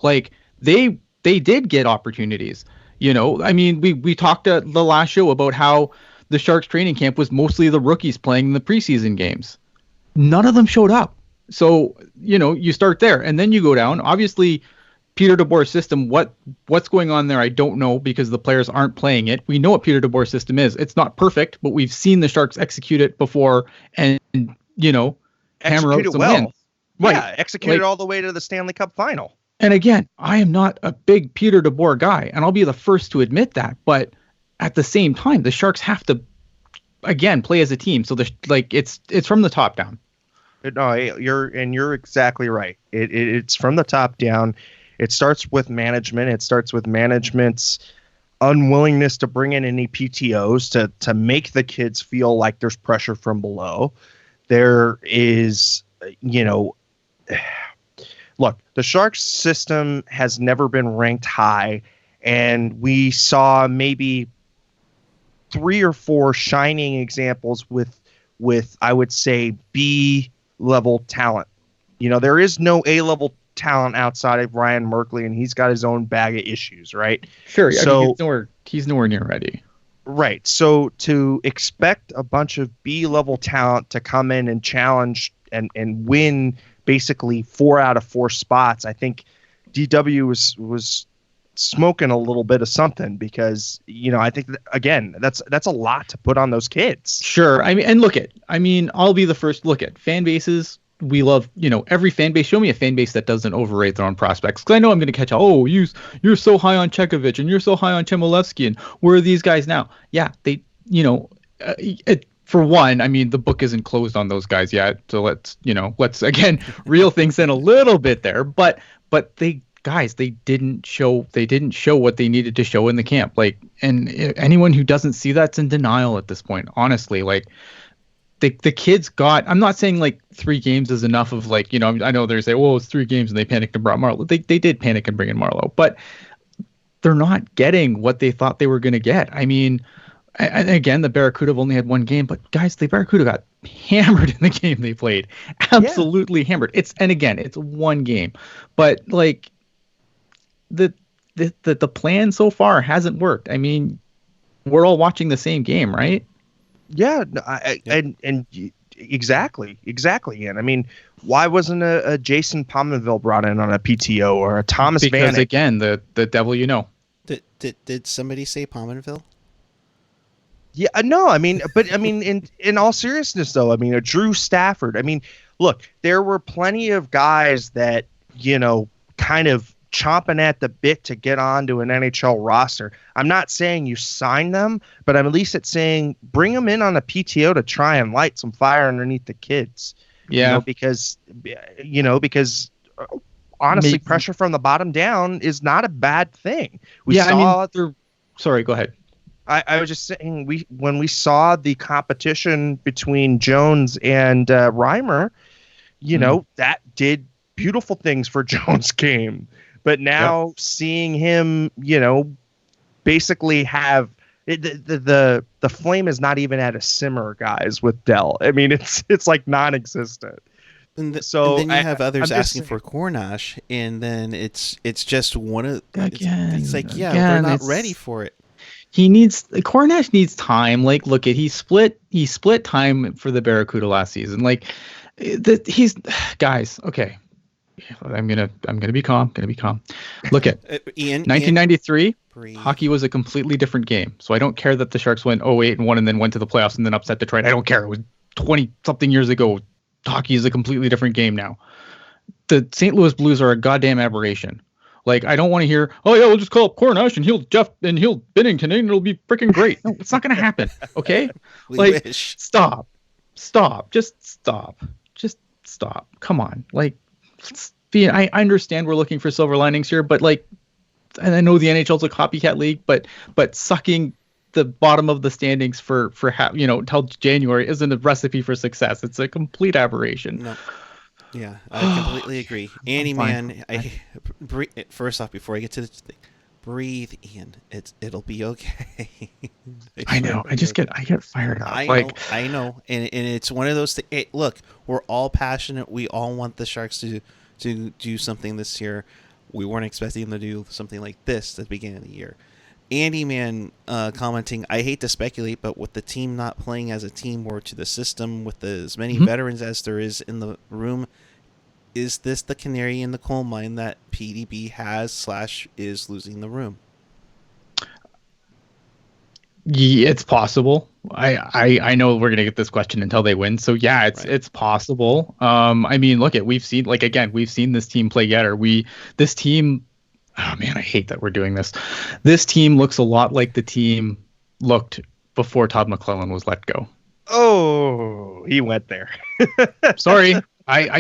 Like they did get opportunities. We talked at the last show about how the Sharks training camp was mostly the rookies playing in the preseason games. None of them showed up. So, you start there and then you go down. Obviously, Peter DeBoer's system, what's going on there, I don't know because the players aren't playing it. We know what Peter DeBoer's system is. It's not perfect, but we've seen the Sharks execute it before and, hammer out some wins. Right. Yeah, executed all the way to the Stanley Cup final. And again, I am not a big Peter DeBoer guy, and I'll be the first to admit that. But at the same time, the Sharks have to, again, play as a team. So it's from the top down. No, you're exactly right. It's from the top down. It starts with management. It starts with management's unwillingness to bring in any PTOs to make the kids feel like there's pressure from below. There is, look, the Sharks system has never been ranked high, and we saw maybe 3 or 4 shining examples with I would say B level talent. There is no A level talent outside of Ryan Merkley, and he's got his own bag of issues, right? Sure. So he's nowhere near ready. Right. So to expect a bunch of B level talent to come in and challenge and win basically 4 out of 4 spots, I think DW was smoking a little bit of something because I think again that's a lot to put on those kids. Sure. I'll be the first to look at fan bases. We love every fan base. Show me a fan base that doesn't overrate their own prospects, because I know I'm going to catch you're so high on Chekovich and you're so high on Chmelevsky, and where are these guys now? Yeah, they for one, the book isn't closed on those guys yet. So let's again reel things in a little bit there. But they didn't show what they needed to show in the camp. And anyone who doesn't see that's in denial at this point. Honestly, the kids got. I'm not saying 3 games is enough of I know they're saying, it's 3 games and they panicked and brought Marleau. They did panic and bring in Marleau, but they're not getting what they thought they were going to get. And again, the Barracuda have only had 1 game, but guys, the Barracuda got hammered in the game they played. Absolutely hammered. It's 1 game, but the plan so far hasn't worked. We're all watching the same game, right? Yeah, and exactly. And why wasn't a Jason Pominville brought in on a PTO or a Thomas Vanek? Because again, the devil Did somebody say Pominville? Yeah, no, in all seriousness though, a Drew Stafford. Look, there were plenty of guys that, kind of chomping at the bit to get onto an NHL roster. I'm not saying you sign them, but I'm at least saying bring them in on a PTO to try and light some fire underneath the kids. Yeah. Because honestly, pressure from the bottom down is not a bad thing. Sorry, go ahead. I was just saying when we saw the competition between Jones and Reimer, that did beautiful things for Jones' game. But now seeing him, basically have The flame is not even at a simmer, guys, with Dell. I mean, it's like non-existent. And So then you have others I'm just asking for Cornash, and then it's just one of Again, it's like, yeah, again, we're not ready for it. Cornash needs time. Like, look at he split time for the Barracuda last season. Like, he's guys. Okay, I'm gonna be calm. Look at Ian. 1993. Breathe. Hockey was a completely different game. So I don't care that the Sharks went 0-8-1 and then went to the playoffs and then upset Detroit. I don't care. It was 20 something years ago. Hockey is a completely different game now. The St. Louis Blues are a goddamn aberration. Like, I don't want to hear, oh yeah, we'll just call up Cornash and he'll Binnington and it'll be freaking great. No, it's not going to happen. Okay? We wish. Stop. Just stop. Come on. Like, I understand we're looking for silver linings here, but like, and I know the NHL's a copycat league, but sucking the bottom of the standings for till January isn't a recipe for success. It's a complete aberration. No. Yeah, I completely agree. Andy, man, first off, before I get to the thing, breathe, Ian. It'll be okay. I know. I get fired up. I know. And it's one of those things. Look, we're all passionate. We all want the Sharks to do something this year. We weren't expecting them to do something like this at the beginning of the year. Andy, man, commenting, I hate to speculate, but with the team not playing as a team or to the system with as many veterans as there is in the room, is this the canary in the coal mine that PDB has/is losing the room? Yeah, it's possible. I know we're gonna get this question until they win. So yeah, it's possible. I mean, look at we've seen this team play together. This team. Oh man, I hate that we're doing this. This team looks a lot like the team looked before Todd McClellan was let go. Oh, he went there. Sorry.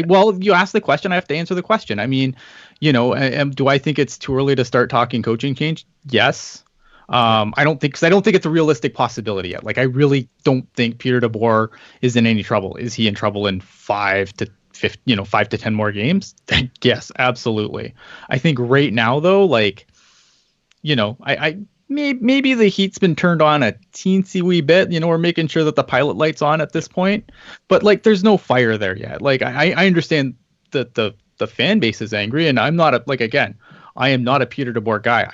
Well, you asked the question. I have to answer the question. I mean, do I think it's too early to start talking coaching change? Yes. I don't think it's a realistic possibility yet. Like, I really don't think Peter DeBoer is in any trouble. Is he in trouble in 5 to 10 more games? Yes, absolutely. I think right now though, like, I maybe the heat's been turned on a teensy wee bit. We're making sure that the pilot light's on at this point, but like, there's no fire there yet. Like, I understand that the fan base is angry, and I'm not I am not a Peter DeBoer guy.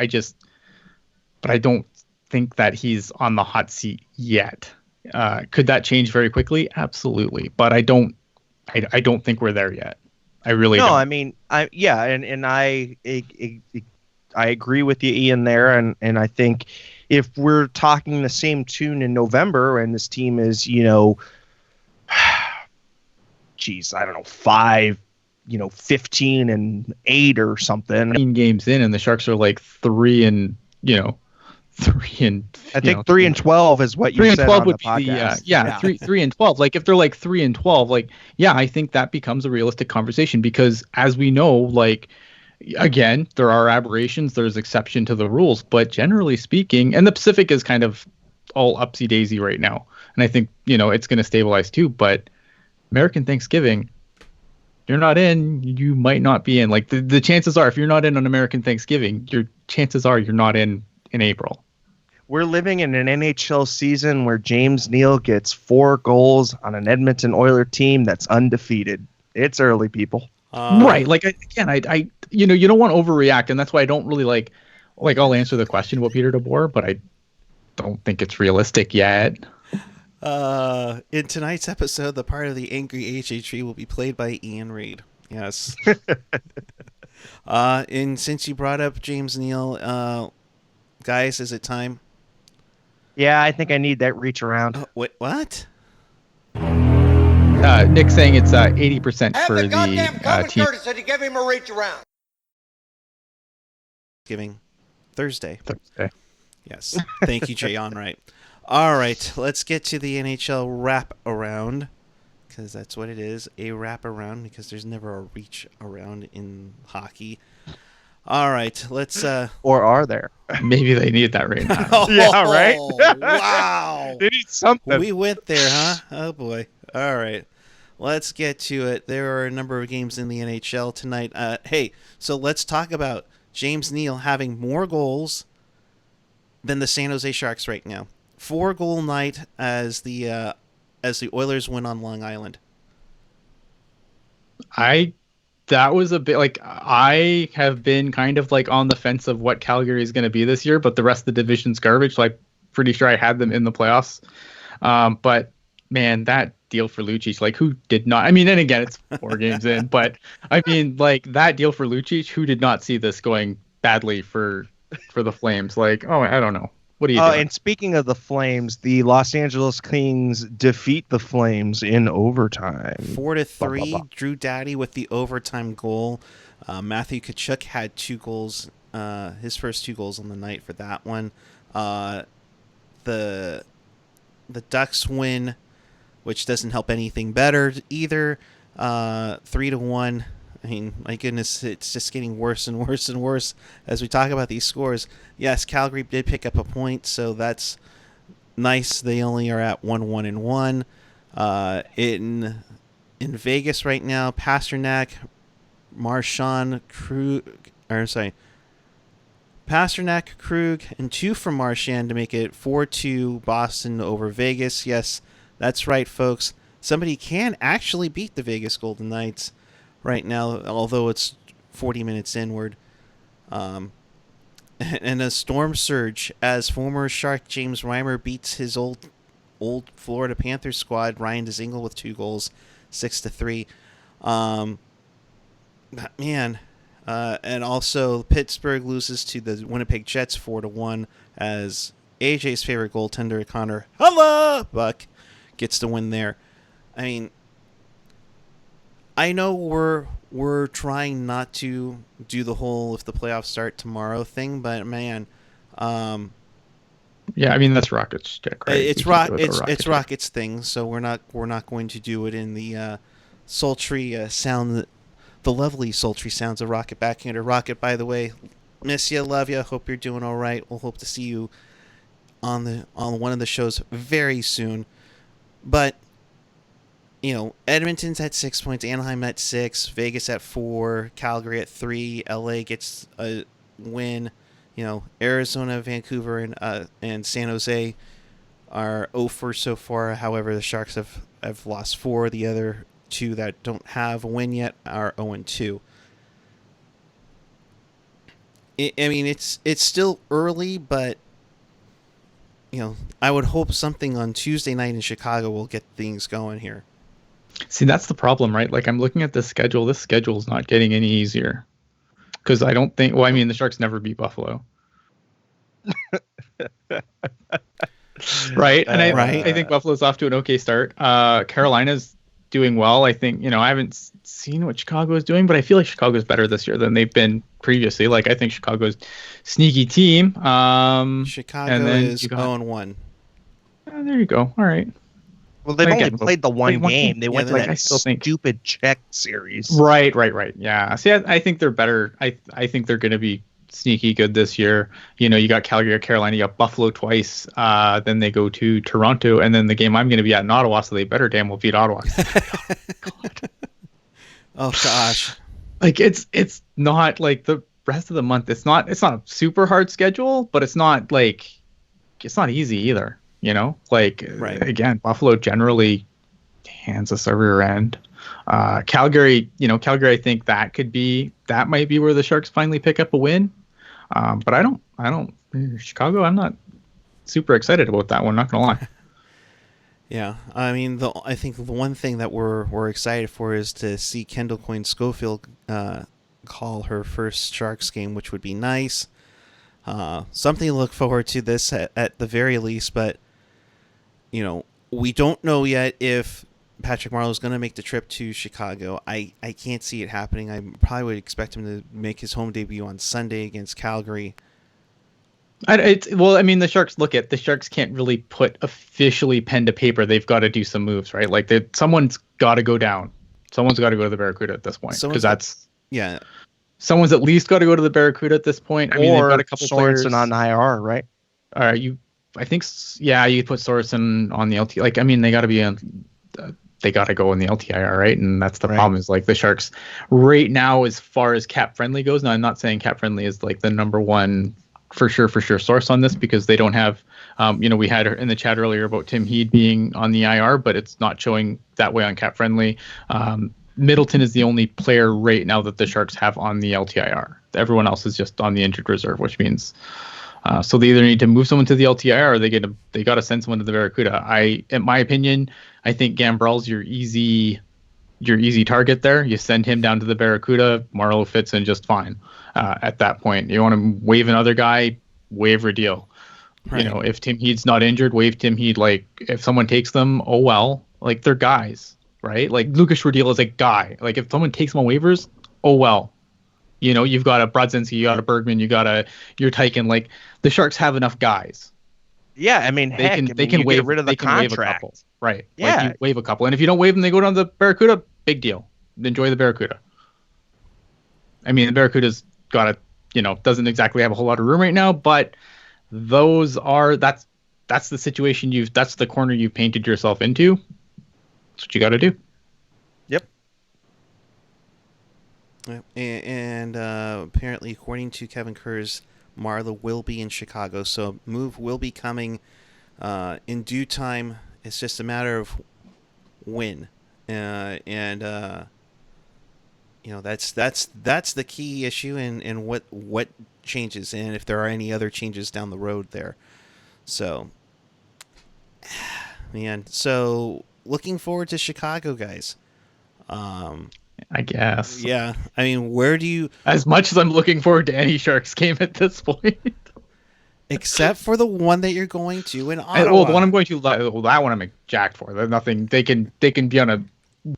But I don't think that he's on the hot seat yet. Could that change very quickly? Absolutely. But I don't think we're there yet. I really don't. No, I mean, I agree with you, Ian, there, and I think if we're talking the same tune in November and this team is, geez, I don't know, 5, 15-8 or something. Games in, and the Sharks are like 3 and. 3 and 12 is what you said on the podcast. 3 and 12. Like, if they're like 3 and 12, like, yeah, I think that becomes a realistic conversation, because as we know, like, again, there are aberrations, there's exception to the rules, but generally speaking, and the Pacific is kind of all upsy daisy right now, and I think it's going to stabilize too. But American Thanksgiving, you're not in, you might not be in. Like, the chances are, if you're not in on American Thanksgiving, your chances are you're not in April. We're living in an NHL season where James Neal gets 4 goals on an Edmonton Oilers team that's undefeated. It's early, people. Right. Like, I you don't want to overreact, and that's why I don't really like I'll answer the question about Peter DeBoer, but I don't think it's realistic yet. In tonight's episode, the part of the angry HHE will be played by Ian Reid. Yes. And since you brought up James Neal, guys, is it time? Yeah, I think I need that reach around. Wait, what? Nick's saying it's 80% for the team. Curtis said to give him a reach around. Giving Thursday. Yes. Yes. Thank you, Jay. On right. All right. Let's get to the NHL wrap around, because that's what it is, a wrap around, because there's never a reach around in hockey. All right, let's or are there? Maybe they need that right now. Yeah, right? Wow. They need something. We went there, huh? Oh boy. All right. Let's get to it. There are a number of games in the NHL tonight. Hey, so let's talk about James Neal having more goals than the San Jose Sharks right now. 4-goal night as the Oilers win on Long Island. That was a bit like, I have been kind of like on the fence of what Calgary is going to be this year, but the rest of the division's garbage. So I'm pretty sure I had them in the playoffs. But man, that deal for Lucic, like, who did not? I mean, and again, it's 4 games in, but I mean, like, that deal for Lucic, who did not see this going badly for the Flames? Like, oh, I don't know. What do you doing? And speaking of the Flames, the Los Angeles Kings defeat the Flames in overtime. 4-3. Drew Doughty with the overtime goal. Matthew Tkachuk had 2 goals, his first 2 goals on the night for that one. The Ducks win, which doesn't help anything better either. 3-1. I mean, my goodness, it's just getting worse and worse and worse as we talk about these scores. Yes, Calgary did pick up a point, so that's nice. They only are at 1-1-1. In Vegas right now, Pasternak, Marchand, Pasternak, Krug, and 2 from Marchand to make it 4-2 Boston over Vegas. Yes, that's right, folks. Somebody can actually beat the Vegas Golden Knights right now, although it's 40 minutes inward. And a storm surge as former Shark James Reimer beats his old Florida Panthers squad, Ryan Dzingel, with 2 goals, 6-3. Man. And also Pittsburgh loses to the Winnipeg Jets 4-1 as AJ's favorite goaltender, Connor Buck, gets the win there. I mean, I know we're trying not to do the whole if the playoffs start tomorrow thing, but man, yeah, I mean, that's Rockets stick, right? It's Rockets thing, so we're not going to do it in the sultry sound, the lovely sultry sounds of Rocket Backhander. Rocket, by the way, miss you, love you. Hope you're doing all right. We'll hope to see you on one of the shows very soon. But Edmonton's at 6 points, Anaheim at 6, Vegas at 4, Calgary at 3, LA gets a win. Arizona, Vancouver, and San Jose are 0-for so far. However, the Sharks have lost 4. The other 2 that don't have a win yet are 0-2. I mean, it's still early, but I would hope something on Tuesday night in Chicago will get things going here. See, that's the problem, right? Like, I'm looking at this schedule. This schedule is not getting any easier. Because I don't think... Well, I mean, the Sharks never beat Buffalo. Right? And I think Buffalo's off to an okay start. Carolina's doing well. I think, I haven't seen what Chicago is doing, but I feel like Chicago's better this year than they've been previously. Like, I think Chicago's sneaky team. Chicago is 0-1. There you go. All right. Well, they've only played the one game. They went to that stupid Czech series. Right. Yeah. See, I think they're better. I think they're going to be sneaky good this year. You got Calgary or Carolina, you got Buffalo twice. Then they go to Toronto, and then the game I'm going to be at in Ottawa, so they better damn well beat Ottawa. God. Oh gosh. Like, it's not like the rest of the month. It's not a super hard schedule, but it's not easy either. Right. Again, Buffalo generally hands us a rear end. Calgary, I think that might be where the Sharks finally pick up a win. But I don't Chicago, I'm not super excited about that one, not gonna lie. Yeah, I mean, I think the one thing that we're excited for is to see Kendall Coyne Schofield call her first Sharks game, which would be nice. Something to look forward to this at the very least, but we don't know yet if Patrick Marleau is going to make the trip to Chicago. I can't see it happening. I probably would expect him to make his home debut on Sunday against Calgary. The Sharks can't really put officially pen to paper. They've got to do some moves, right? Like, someone's got to go down. Someone's got to go to the Barracuda at this point, because someone's at least got to go to the Barracuda at this point. I mean, they've got a couple players on IR, right? You put Sorensen on the LT. Like, I mean, they got to be on. They got to go in the LTIR, right? And that's the problem, is like the Sharks right now, as far as cap friendly goes. Now, I'm not saying cap friendly is like the number one for sure source on this because they don't have, we had in the chat earlier about Tim Heed being on the IR, but it's not showing that way on Cap Friendly. Middleton is the only player right now that the Sharks have on the LTIR. Everyone else is just on the injured reserve, which means so they either need to move someone to the LTIR or they got to send someone to the Barracuda. In my opinion, I think Gambrell's your easy target there. You send him down to the Barracuda. Marleau fits in just fine. At that point, you want to waive another guy, waiver deal. Right. If Tim Heed's not injured, waive Tim Heed. Like if someone takes them, oh well. Like they're guys, right? Like Lucas Rodil is a guy. Like if someone takes him on waivers, oh well. You've got a Brodzinski, you got a Bergman, you're Tyken. Like the Sharks have enough guys. Yeah, I mean, they can waive, get rid of the contract. Waive a couple, right? Yeah, like you waive a couple, and if you don't waive them, they go down to the Barracuda. Big deal. Enjoy the Barracuda. I mean, the Barracuda's got doesn't exactly have a whole lot of room right now, but that's the situation that's the corner you've painted yourself into. That's what you got to do. Yep. And apparently, according to Kevin Kurz, Marleau will be in Chicago, so move will be coming in due time. It's just a matter of when, that's the key issue, and what changes, and if there are any other changes down the road there. So, man, so looking forward to Chicago, guys. I guess. Yeah. I mean, where do you... As much as I'm looking forward to any Sharks game at this point. Except for the one that you're going to in Ottawa. The one I'm going to... that one I'm jacked for. There's nothing... They can be on a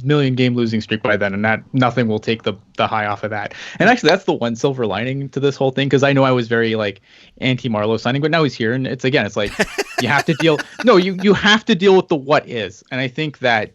million-game losing streak by then, and that nothing will take the high off of that. And actually, that's the one silver lining to this whole thing, because I know I was very, anti-Marleau signing, but now he's here, and it's like, you have to deal... No, you have to deal with the what is. And I think that,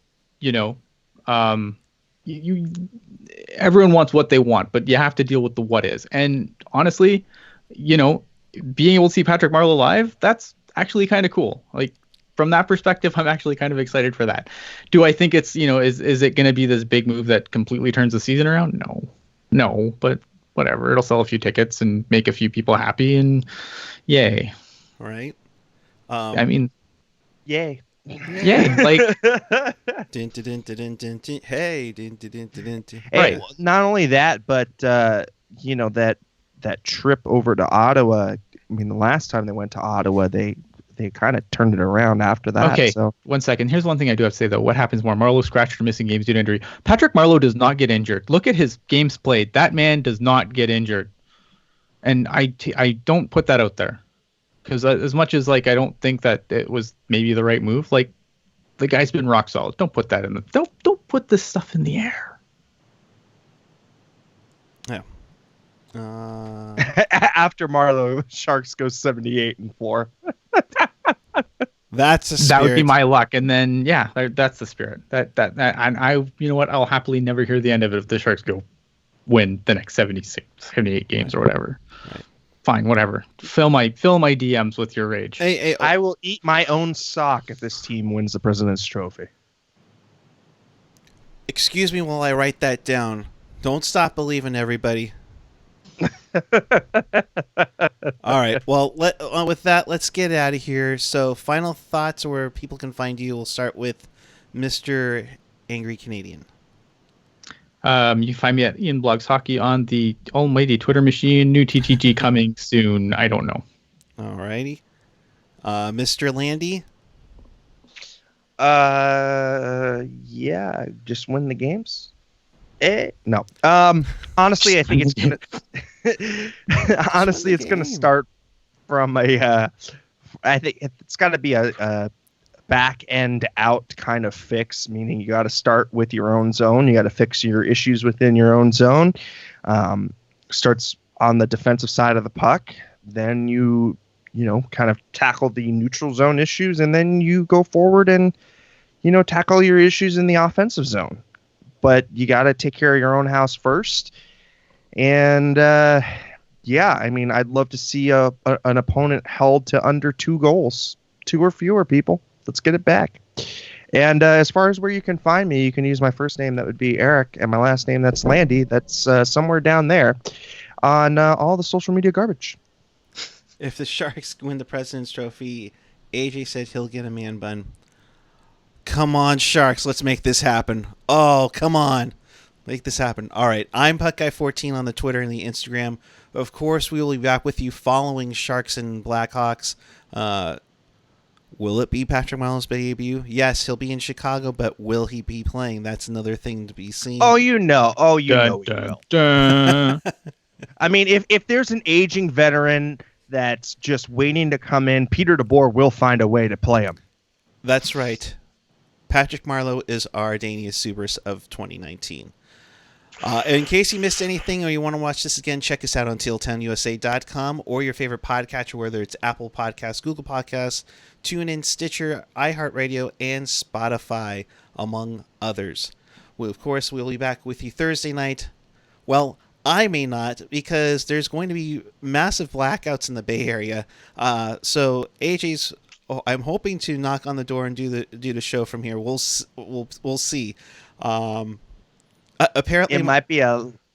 everyone wants what they want, but you have to deal with the what is. And honestly, being able to see Patrick Marleau live, that's actually kind of cool. Like from that perspective, I'm actually kind of excited for that. Do I think it's, is it going to be this big move that completely turns the season around? No, but whatever. It'll sell a few tickets and make a few people happy, and yay. Right. Yay. Yeah, Hey, right. Not only that, but that trip over to Ottawa. I mean, the last time they went to Ottawa, they kind of turned it around after that. Okay, so 1 second. Here's one thing I do have to say though. What happens more? Marleau scratched or missing games due to injury. Patrick Marleau does not get injured. Look at his games played. That man does not get injured, and I don't put that out there. Because as much as I don't think that it was maybe the right move, the guy's been rock solid. Don't put that in the don't put this stuff in the air. Yeah. After Marleau, Sharks go 78-4. That's the spirit. That would be my luck, and then that's the spirit. That and I, I'll happily never hear the end of it if the Sharks go win the next 78 games or whatever. Right. Fine, whatever. Fill my DMs with your rage. Hey, I will eat my own sock if this team wins the President's Trophy. Excuse me while I write that down. Don't stop believing, everybody. All right. Well, with that, let's get out of here. So, final thoughts where people can find you. We'll start with Mr. Angry Canadian. You can find me at Ian Blogs Hockey on the almighty Twitter machine. New TTG coming soon. I don't know. All righty. Mr. Landi? Yeah, just win the games. No. Honestly, I think it's gonna. Honestly, it's gonna start from a. I think it's got to be a back end out kind of fix, meaning you got to start with your own zone. You got to fix your issues within your own zone. Starts on the defensive side of the puck. Then you kind of tackle the neutral zone issues, and then you go forward and, tackle your issues in the offensive zone. But you got to take care of your own house first. And, I'd love to see an opponent held to under 2 goals, 2 or fewer, people. Let's get it back. And as far as where you can find me, you can use my first name. That would be Erik, and my last name, that's Landi. That's somewhere down there on all the social media garbage. If the Sharks win the President's Trophy, AJ said he'll get a man bun. Come on, Sharks, let's make this happen. Oh, come on. Make this happen. All right, I'm PuckGuy14 on the Twitter and the Instagram. Of course, we will be back with you following Sharks and Blackhawks. Will it be Patrick Marleau's debut? Yes, he'll be in Chicago, but will he be playing? That's another thing to be seen. Oh, you know. Oh, you know he will. Dun. I mean, if there's an aging veteran that's just waiting to come in, Peter DeBoer will find a way to play him. That's right. Patrick Marleau is our Danius Subers of 2019. In case you missed anything or you want to watch this again, check us out on tealtownusa.com or your favorite podcatcher, whether it's Apple Podcasts, Google Podcasts, TuneIn, Stitcher, iHeartRadio, and Spotify, among others. Of course, we'll be back with you Thursday night. Well, I may not, because there's going to be massive blackouts in the Bay Area. So AJ's, I'm hoping to knock on the door and do the show from here. We'll see. Apparently, it might be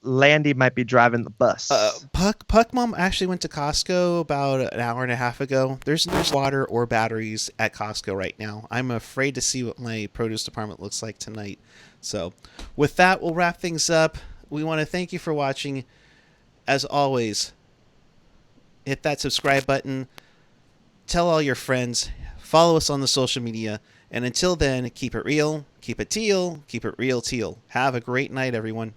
Landi might be driving the bus. Puck Mom actually went to Costco about an hour and a half ago. There's no water or batteries at Costco right now. I'm afraid to see what my produce department looks like tonight. So with that, we'll wrap things up. We want to thank you for watching. As always, hit that subscribe button. Tell all your friends. Follow us on the social media. And until then, keep it real, keep it teal, keep it real teal. Have a great night, everyone.